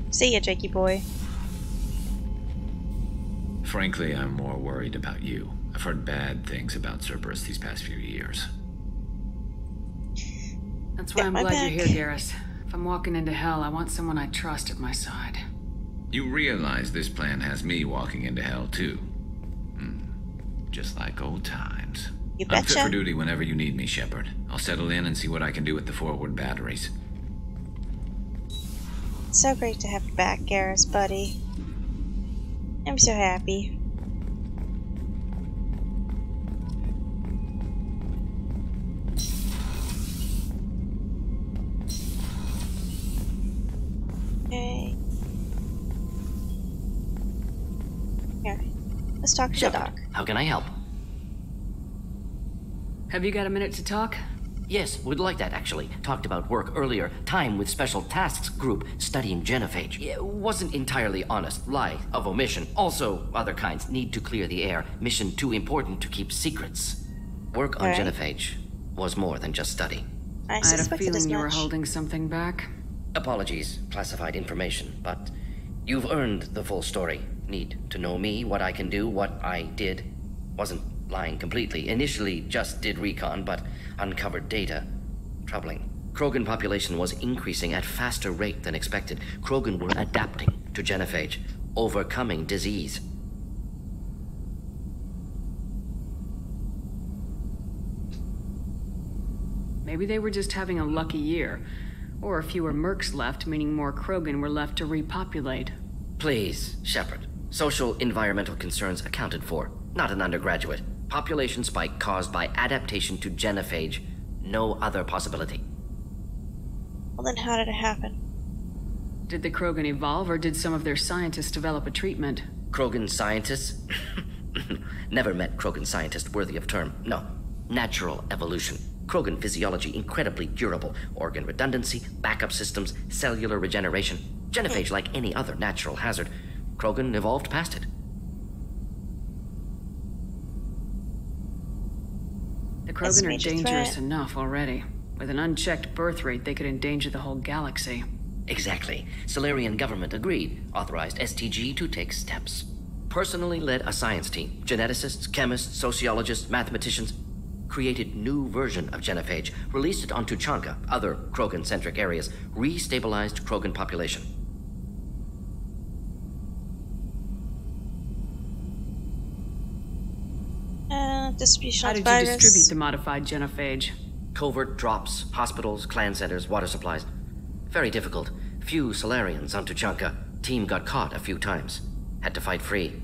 See ya, Jakey boy. Frankly, I'm more worried about you. I've heard bad things about Cerberus these past few years. That's why I'm glad you're here, Garrus. If I'm walking into hell, I want someone I trust at my side. You realize this plan has me walking into hell, too. Just like old times. You I'm fit betcha. for duty whenever you need me, Shepard. I'll settle in and see what I can do with the forward batteries. So great to have you back, Garrus, buddy. I'm so happy. Okay. Here. Let's talk to the Shepard, doc. how can I help? Have you got a minute to talk? Yes, would like that, actually. Talked about work earlier. Time with Special Tasks Group studying genophage. It wasn't entirely honest. Lie of omission. Also, other kinds. Need to clear the air. Mission too important to keep secrets. Work on Alright. genophage was more than just study. I had a suspected as feeling you were much. holding something back. Apologies, classified information, but you've earned the full story. Need to know me, what I can do, what I did. Wasn't Lying completely. Initially just did recon, but uncovered data. Troubling. Krogan population was increasing at faster rate than expected. Krogan were adapting to genophage, overcoming disease. Maybe they were just having a lucky year. Or fewer mercs left, meaning more Krogan were left to repopulate. Please, Shepard. Social environmental concerns accounted for. Not an undergraduate. Population spike caused by adaptation to genophage. No other possibility. Well, then how did it happen? Did the Krogan evolve, or did some of their scientists develop a treatment? Krogan scientists? Never met Krogan scientist worthy of term. No. Natural evolution. Krogan physiology incredibly durable. Organ redundancy, backup systems, cellular regeneration. Genophage like any other natural hazard. Krogan evolved past it. The Krogan are dangerous enough already. With an unchecked birth rate, they could endanger the whole galaxy. Exactly. Solarian government agreed. Authorized STG to take steps. Personally led a science team. Geneticists, chemists, sociologists, mathematicians. Created new version of genophage. Released it on Tuchanka, other Krogan-centric areas. Restabilized Krogan population. Distribution How did virus. you distribute the modified genophage? Covert drops, hospitals, clan centers, water supplies. Very difficult. Few Solarians on Tuchanka. Team got caught a few times. Had to fight free.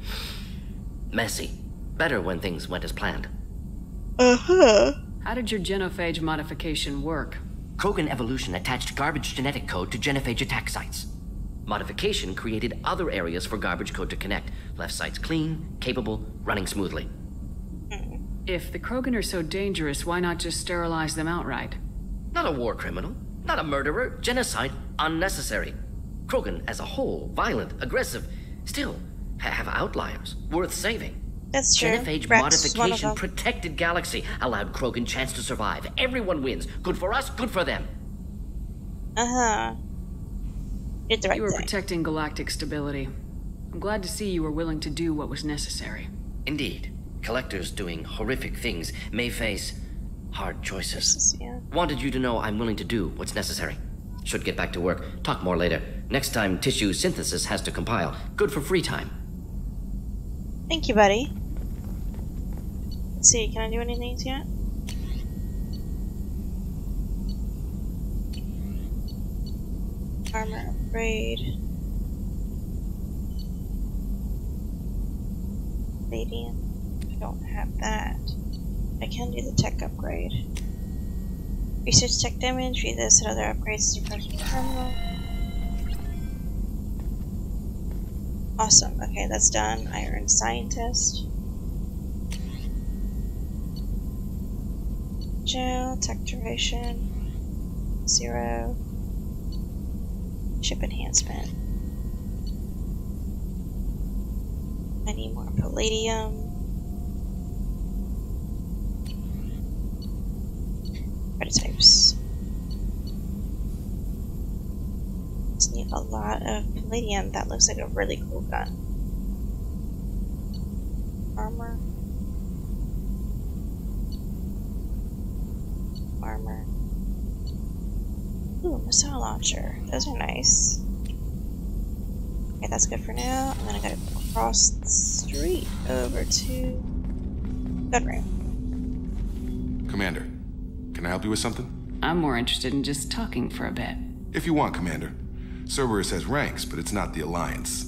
Messy. Better when things went as planned. Uh-huh. How did your genophage modification work? Krogan evolution attached garbage genetic code to genophage attack sites. Modification created other areas for garbage code to connect. Left sites clean, capable, running smoothly. If the Krogan are so dangerous, why not just sterilize them outright? Not a war criminal, not a murderer, genocide, unnecessary. Krogan as a whole, violent, aggressive, still have outliers, worth saving. That's true. Genophage modification protected galaxy, allowed Krogan chance to survive. Everyone wins. Good for us, good for them. Uh-huh. Did the right You were thing. protecting galactic stability. I'm glad to see you were willing to do what was necessary. Indeed. Collectors doing horrific things may face hard choices. Yeah. Wanted you to know I'm willing to do what's necessary. Should get back to work. Talk more later. Next time tissue synthesis has to compile. Good for free time. Thank you, buddy. Let's see, can I do anything yet? Armor upgrade. Radiant. I don't have that. I can do the tech upgrade. Research tech damage, read this and other upgrades to your personal terminal. Awesome. Okay, that's done. I earned scientist. Jail, tech duration, 0. Ship enhancement. I need more palladium. Prototypes. Just need a lot of palladium. That looks like a really cool gun. Armor. Armor. Ooh, missile launcher. Those are nice. Okay, that's good for now. And then I gotta cross the street over to gun room. Commander, can I help you with something? I'm more interested in just talking for a bit. If you want, Commander. Cerberus has ranks, but it's not the Alliance.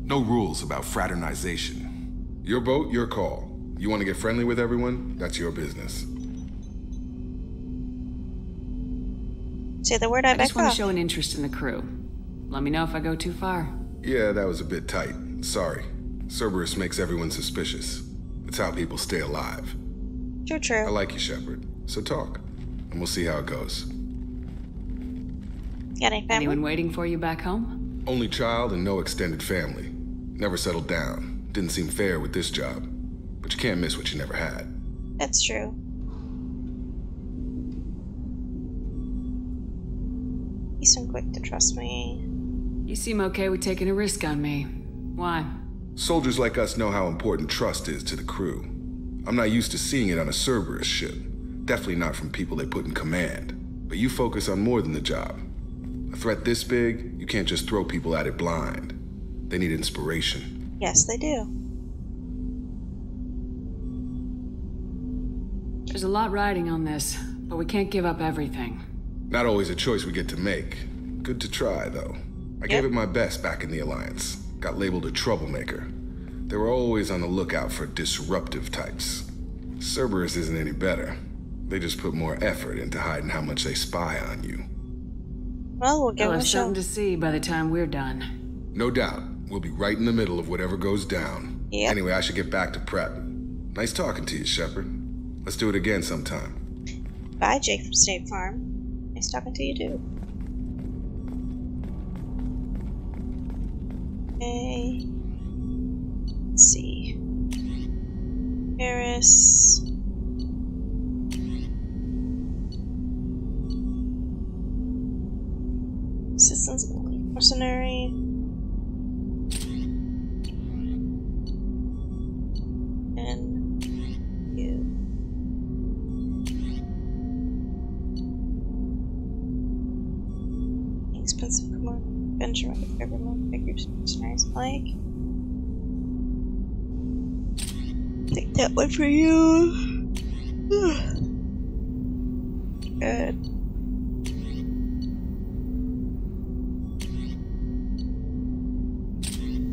No rules about fraternization. Your boat, your call. You want to get friendly with everyone? That's your business. Say the word, I just back want off. to show an interest in the crew. Let me know if I go too far. Yeah, that was a bit tight. Sorry. Cerberus makes everyone suspicious. It's how people stay alive. True, true. I like you, Shepard. So talk, and we'll see how it goes. Got any family? Anyone waiting for you back home? Only child and no extended family. Never settled down. Didn't seem fair with this job. But you can't miss what you never had. That's true. You seem quick to trust me. You seem okay with taking a risk on me. Why? Soldiers like us know how important trust is to the crew. I'm not used to seeing it on a Cerberus ship. Definitely not from people they put in command. But you focus on more than the job. A threat this big, you can't just throw people at it blind. They need inspiration. Yes, they do. There's a lot riding on this, but we can't give up everything. Not always a choice we get to make. Good to try, though. I gave it my best back in the Alliance. Got labeled a troublemaker. They were always on the lookout for disruptive types. Cerberus isn't any better. They just put more effort into hiding how much they spy on you. Well, we'll give We'll it a have shot. something to see by the time we're done. No doubt. We'll be right in the middle of whatever goes down. Yep. Anyway, I should get back to prep. Nice talking to you, Shepard. Let's do it again sometime. Bye, Jake from State Farm. Nice talking to you, too. Okay. Let's see. Garrus. Assistance mercenary. And you. Expensive adventure with everyone figures mercenaries like. Take that one for you. Good.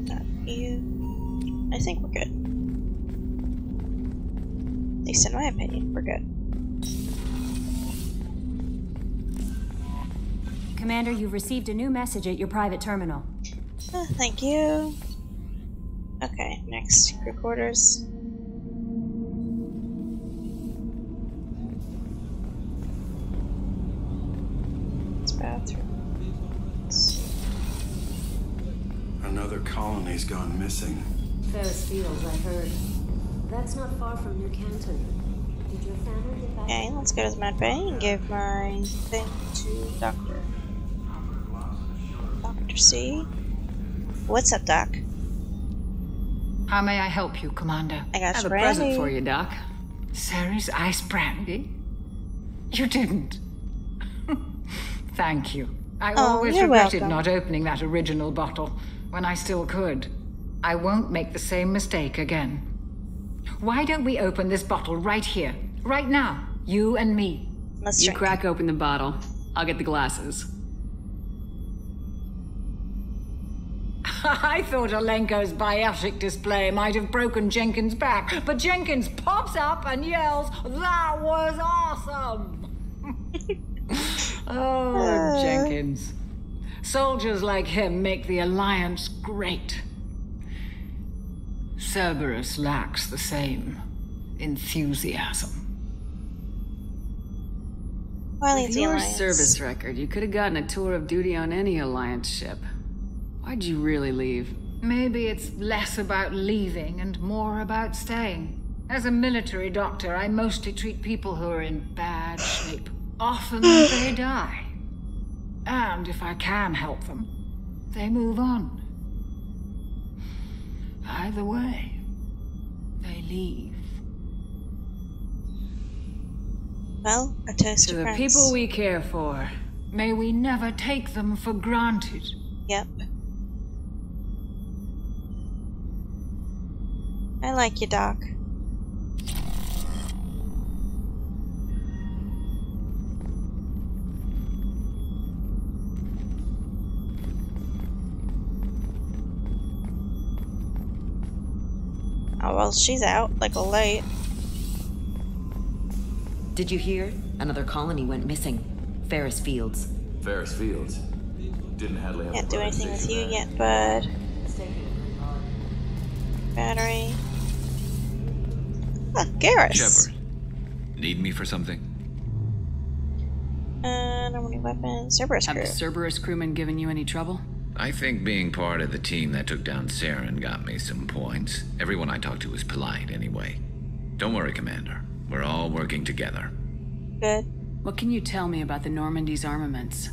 Not you. I think we're good. At least in my opinion, we're good. Commander, you've received a new message at your private terminal. Thank you. Okay, next crew quarters. Bathroom. Another colony's gone missing. Ferris Fields, I heard. That's not far from New Canton. Did your family get back? Okay, let's go to the med bay and give my thing to Dr. C. What's up, Doc? How may I help you, Commander? I got have your a present brandy. for you, Doc. Sarah's ice brandy? You didn't. Thank you. I always you're regretted welcome. not opening that original bottle when I still could. I won't make the same mistake again. Why don't we open this bottle right here, right now, you and me? Let's You drink. crack open the bottle. I'll get the glasses. I thought Alenko's biotic display might have broken Jenkins' back, but Jenkins pops up and yells, "That was awesome!" Oh, Jenkins. Soldiers like him make the Alliance great. Cerberus lacks the same enthusiasm. Well, With it's the your Alliance. service record, you could have gotten a tour of duty on any Alliance ship. Why'd you really leave? Maybe it's less about leaving and more about staying. As a military doctor, I mostly treat people who are in bad shape. Often they die. And if I can help them, they move on. Either way, they leave. Well, a toast To to the friends. people we care for, may we never take them for granted. Yep. I like you, Doc. Oh, well, she's out, like a light. Did you hear? Another colony went missing. Ferris Fields. Ferris Fields. Didn't Hadley have Can't a do weapon anything with station you there? yet, bud. Battery. Ah, Garrus. Shepard, need me for something? No more weapons. Cerberus Have crew. the Cerberus crewmen given you any trouble? I think being part of the team that took down Saren got me some points. Everyone I talked to was polite anyway. Don't worry, Commander. We're all working together. Good. What can you tell me about the Normandy's armaments?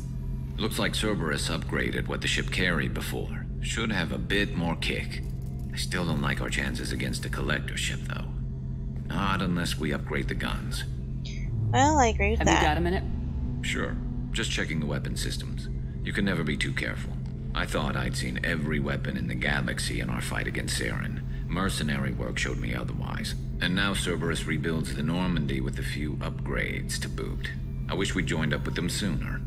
Looks like Cerberus upgraded what the ship carried before. Should have a bit more kick. I still don't like our chances against a collector ship, though. Not unless we upgrade the guns. Well, I agree with Have that. you got a minute? Sure. Just checking the weapon systems. You can never be too careful. I thought I'd seen every weapon in the galaxy in our fight against Saren. Mercenary work showed me otherwise. And now Cerberus rebuilds the Normandy with a few upgrades to boot. I wish we'd joined up with them sooner.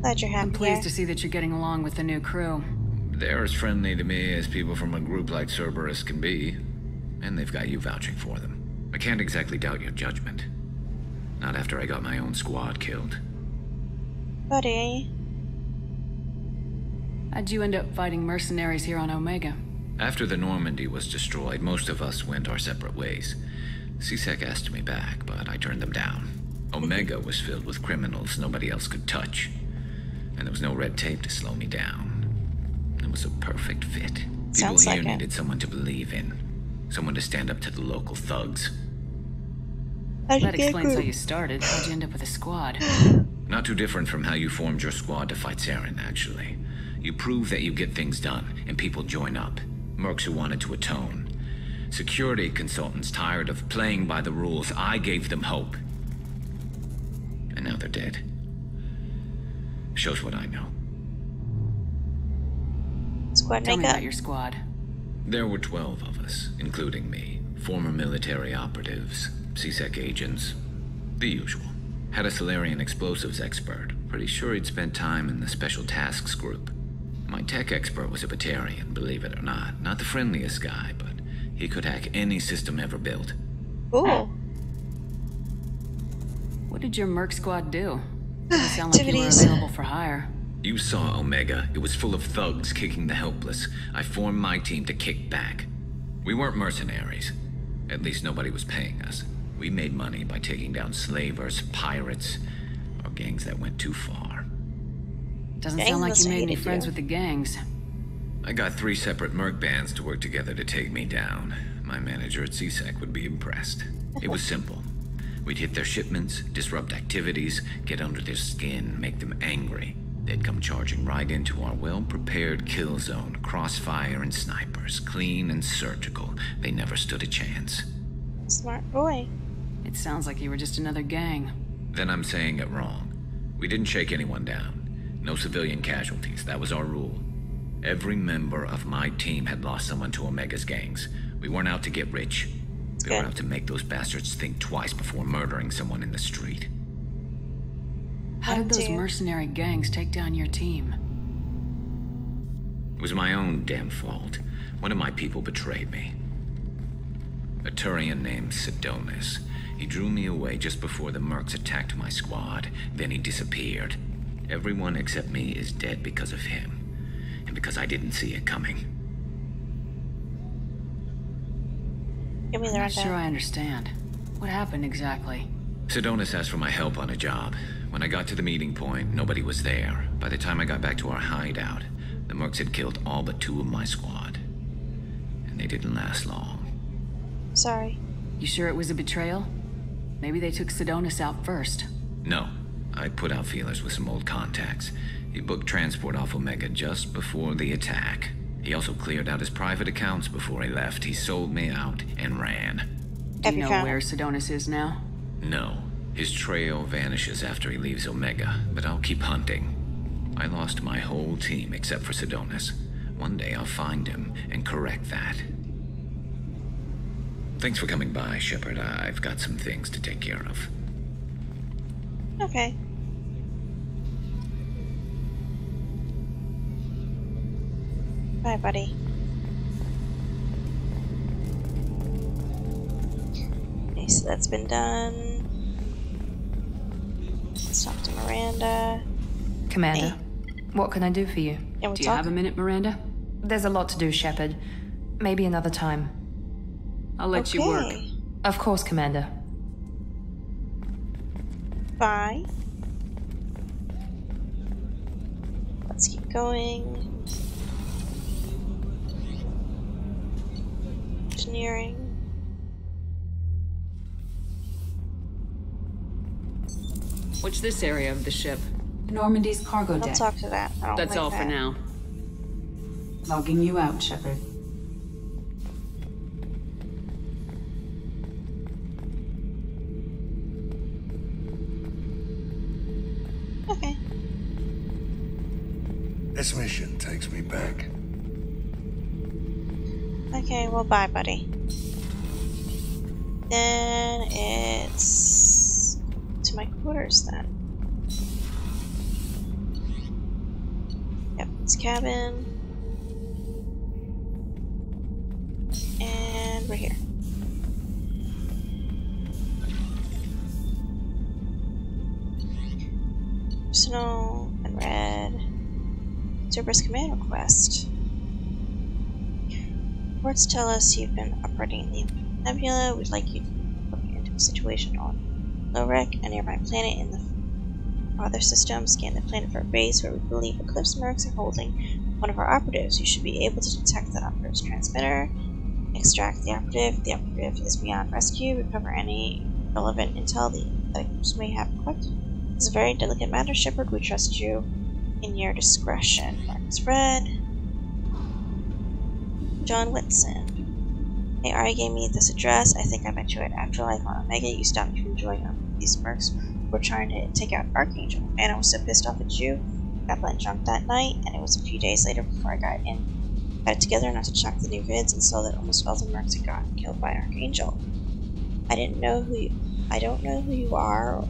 Glad you're happy. I'm pleased to see that you're getting along with the new crew. They're as friendly to me as people from a group like Cerberus can be. And they've got you vouching for them. I can't exactly doubt your judgment. Not after I got my own squad killed. Buddy. How'd you end up fighting mercenaries here on Omega? After the Normandy was destroyed, most of us went our separate ways. C-Sec asked me back, but I turned them down. Omega was filled with criminals nobody else could touch. And there was no red tape to slow me down. It was a perfect fit. People Sounds here like it. needed someone to believe in. Someone to stand up to the local thugs. That explains how you started. How'd you end up with a squad? Not too different from how you formed your squad to fight Saren, actually. You prove that you get things done, and people join up. Mercs who wanted to atone. Security consultants tired of playing by the rules. I gave them hope. And now they're dead. Shows what I know. Squad Tell me makeup. about your squad. There were 12 of us, including me. Former military operatives, C-Sec agents, the usual. Had a Solarian explosives expert. Pretty sure he'd spent time in the Special Tasks group. My tech expert was a Batarian, believe it or not. Not the friendliest guy, but he could hack any system ever built. Ooh. What did your merc squad do? Doesn't sound like you were Activities. available for hire. You saw Omega. It was full of thugs kicking the helpless. I formed my team to kick back. We weren't mercenaries. At least nobody was paying us. We made money by taking down slavers, pirates, or gangs that went too far. Doesn't Gangs sound like must you have made any hated friends you. with the gangs. I got 3 separate merc bands to work together to take me down. My manager at C-Sec would be impressed. It was simple. We'd hit their shipments, disrupt activities, get under their skin, make them angry. They'd come charging right into our well-prepared kill zone, crossfire and snipers, clean and surgical. They never stood a chance. Smart boy. It sounds like you were just another gang. Then I'm saying it wrong. We didn't shake anyone down. No civilian casualties, that was our rule. Every member of my team had lost someone to Omega's gangs. We weren't out to get rich. We were out to make those bastards think twice before murdering someone in the street. How did those dear. mercenary gangs take down your team? It was my own damn fault. One of my people betrayed me. A Turian named Sidonis. He drew me away just before the mercs attacked my squad. Then he disappeared. Everyone except me is dead because of him. And because I didn't see it coming. Give me the I'm not rundown. sure I understand. What happened exactly? Sidonis asked for my help on a job. When I got to the meeting point, nobody was there. By the time I got back to our hideout, the mercs had killed all but 2 of my squad. And they didn't last long. Sorry. You sure it was a betrayal? Maybe they took Sidonis out first. No. I put out feelers with some old contacts. He booked transport off Omega just before the attack. He also cleared out his private accounts before he left. He sold me out and ran. Do you know where Sidonis is now? No. His trail vanishes after he leaves Omega, but I'll keep hunting. I lost my whole team except for Sidonis. One day I'll find him and correct that. Thanks for coming by, Shepard. I've got some things to take care of. Okay. Bye, buddy. Okay, so that's been done. Let's talk to Miranda. Commander, what can I do for you? Yeah, Do you have a minute, Miranda? There's a lot to do, Shepard. Maybe another time. I'll let you work. Of course, Commander. Bye. Let's keep going. Engineering. What's this area of the ship? Normandy's cargo Don't deck. talk to that. I don't That's like all that. for now. Logging you out, Shepard. Okay. This mission takes me back. Okay, well, bye, buddy. Then it's to my quarters then. Yep, it's cabin. And we're here. Personal, unread. Cerberus command request. Reports tell us you've been operating in the nebula. We'd like you to look into a situation on Lorek, a nearby planet in the Father system. Scan the planet for a base where we believe Eclipse mercs are holding one of our operatives. You should be able to detect that operative's transmitter. Extract the operative. The operative is beyond rescue. Recover any relevant intel the Eclipse may have collected. It's a very delicate matter, Shepard. We trust you in your discretion. Mark is read. John Whitson. Hey, Ari gave me this address. I think I met you at Afterlife on Omega. You stopped me from joining these mercs. We're trying to take out Archangel. And I was so pissed off at you. Got blend drunk that night, and it was a few days later before I got it together enough to check the new vids and saw that almost all the mercs had gotten killed by Archangel. I don't know who you are,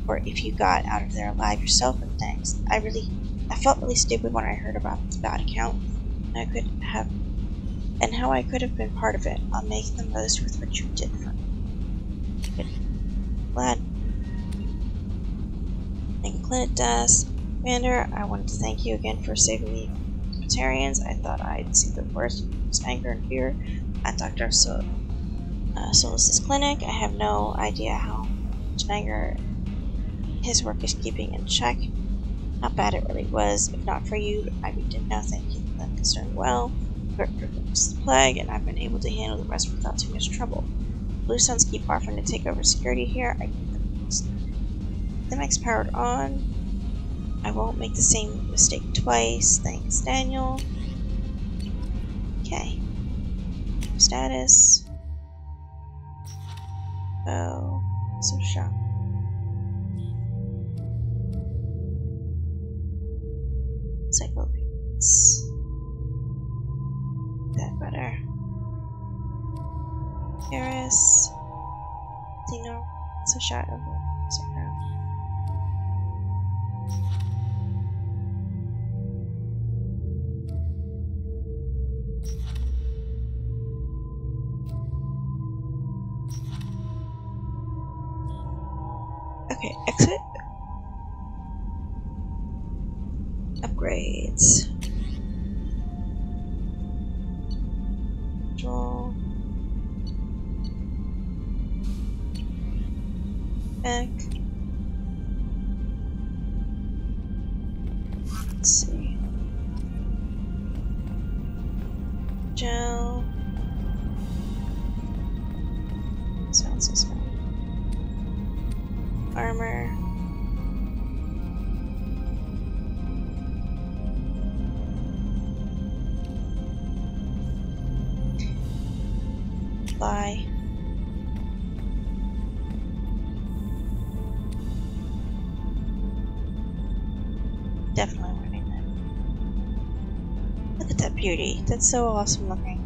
or if you got out of there alive yourself, and thanks. I felt really stupid when I heard about the bad account, and how I could have been part of it. I'll make the most with what you did for me. Good. Glad. Thank you, Clint Desk. Commander, I wanted to thank you again for saving me from the Tarians. I thought I'd seen the worst. It was anger and fear at Dr. Solis's clinic. I have no idea how much anger his work is keeping in check. How bad it really was. If not for you, I didn't know. Thank you. I'm concerned well. It's the plague, and I've been able to handle the rest without too much trouble. Blue Suns keep offering to take over security here. I keep the next powered on. I won't make the same mistake twice. Thanks, Daniel. Okay. Status. Oh, so shock. Cyclopeans. That better. Garrus. Dino. So shot over. Okay, exit. Upgrades. Draw. Back. Let's see. Gel. Sounds so small. Armor. Fly. Definitely winning that. Look at that beauty. That's so awesome looking.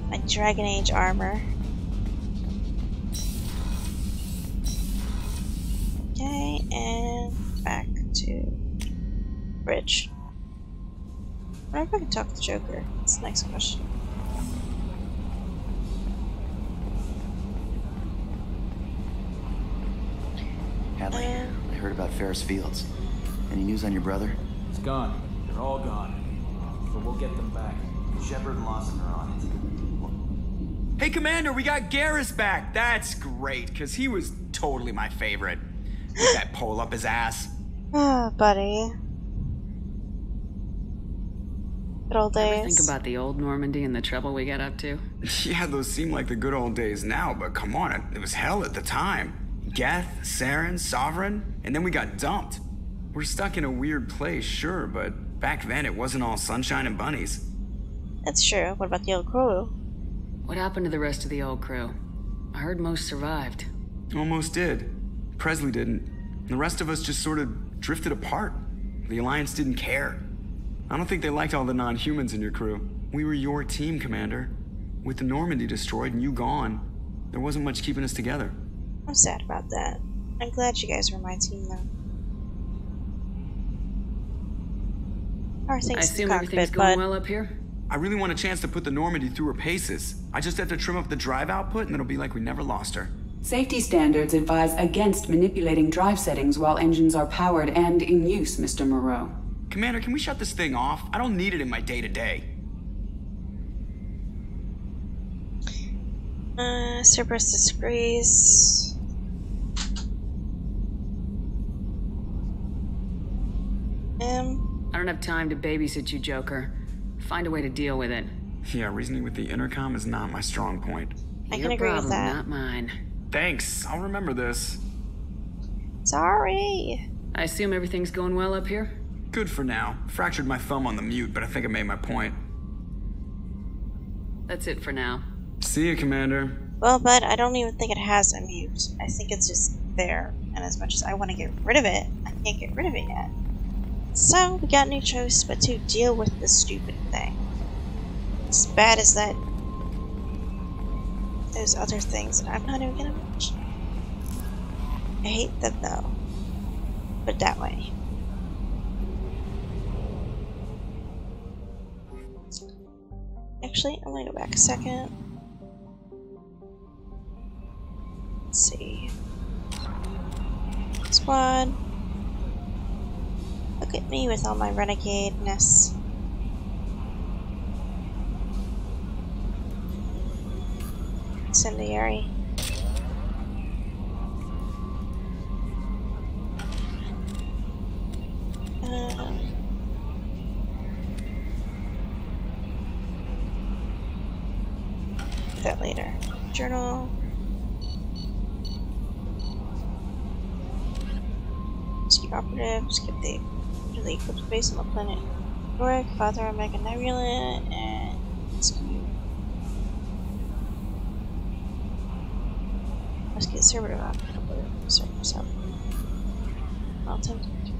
My Dragon Age armor. Okay, and back to bridge. I wonder if I can talk to Joker. That's the next question. Hadley, I heard about Ferris Fields. Any news on your brother? He's gone. They're all gone. But we'll get them back. Shepard and Lawson are on it. Hey, Commander, we got Garrus back. That's great, because he was totally my favorite. With that pole up his ass. Ah, buddy. Good old days. Ever think about the old Normandy and the trouble we got up to? Yeah, those seem like the good old days now, but come on, it was hell at the time. Geth, Saren, Sovereign, and then we got dumped. We're stuck in a weird place, sure, but back then it wasn't all sunshine and bunnies. That's true. What about the old crew? What happened to the rest of the old crew? I heard most survived. Almost did. Presley didn't. The rest of us just sort of drifted apart. The Alliance didn't care. I don't think they liked all the non-humans in your crew. We were your team, Commander. With the Normandy destroyed and you gone, there wasn't much keeping us together. I'm sad about that. I'm glad you guys were my team, though. How are things I assume in the everything's cockpit, going bud? well up here? I really want a chance to put the Normandy through her paces. I just have to trim up the drive output and it'll be like we never lost her. Safety standards advise against manipulating drive settings while engines are powered and in use, Mr. Moreau. Commander, can we shut this thing off? I don't need it in my day-to-day. Cerberus disagrees. I don't have time to babysit you, Joker. Find a way to deal with it. Yeah, reasoning with the intercom is not my strong point. I Your can agree problem, with that. not mine. Thanks, I'll remember this. Sorry. I assume everything's going well up here? Good for now. Fractured my thumb on the mute, but I think I made my point. That's it for now. See you, Commander. Well, bud, I don't even think it has a mute. I think it's just there. And as much as I want to get rid of it, I can't get rid of it yet. So, we got no choice but to deal with this stupid thing. As bad as that... those other things that I'm not even gonna mention. I hate them, though. Put it that way. Actually, I'm gonna go back a second. Let's see. Squad. Look at me with all my renegade-ness. Incendiary. That later. Journal. Skip operative. Skip the eclipse base on the planet. Rorik, Father, Omega Nebula, and Rescue. Rescue the server to servers up. I'll attempt to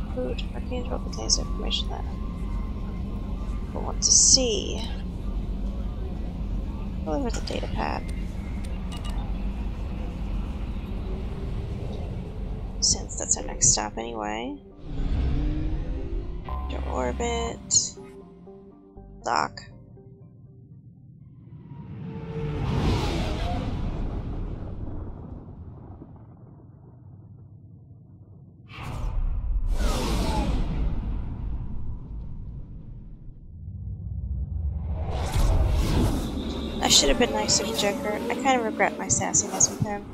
recruit Archangel contains information that I want to see. Deliver the data pad. Since that's our next stop anyway. Your orbit. Dock. I should have been nicer to Joker. I kind of regret my sassiness with him.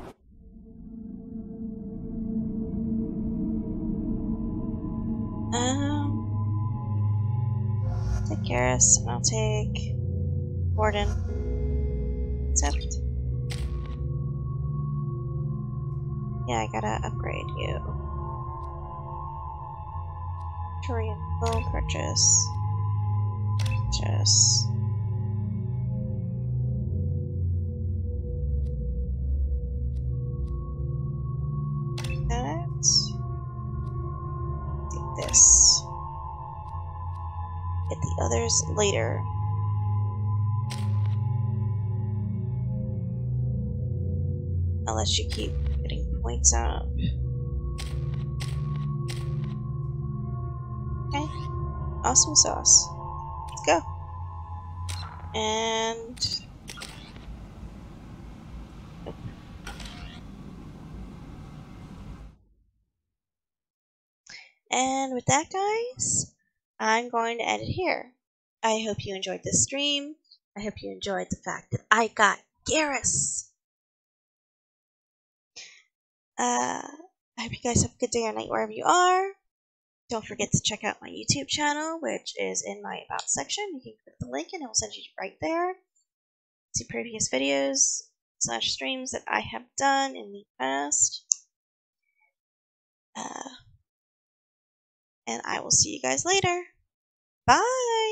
Take Garrus, and I'll take Warden. Except, yeah, I gotta upgrade you. Turian full purchase. Purchase. That. Take this. Get the others later. Unless you keep getting points up. Okay. Awesome sauce. Let's go. And... nope. And with that, guys, I'm going to end it here. I hope you enjoyed this stream. I hope you enjoyed the fact that I got Garrus. I hope you guys have a good day or night wherever you are. Don't forget to check out my YouTube channel, which is in my About section. You can click the link and it will send you right there. See previous videos. / streams that I have done in the past. And I will see you guys later. Bye!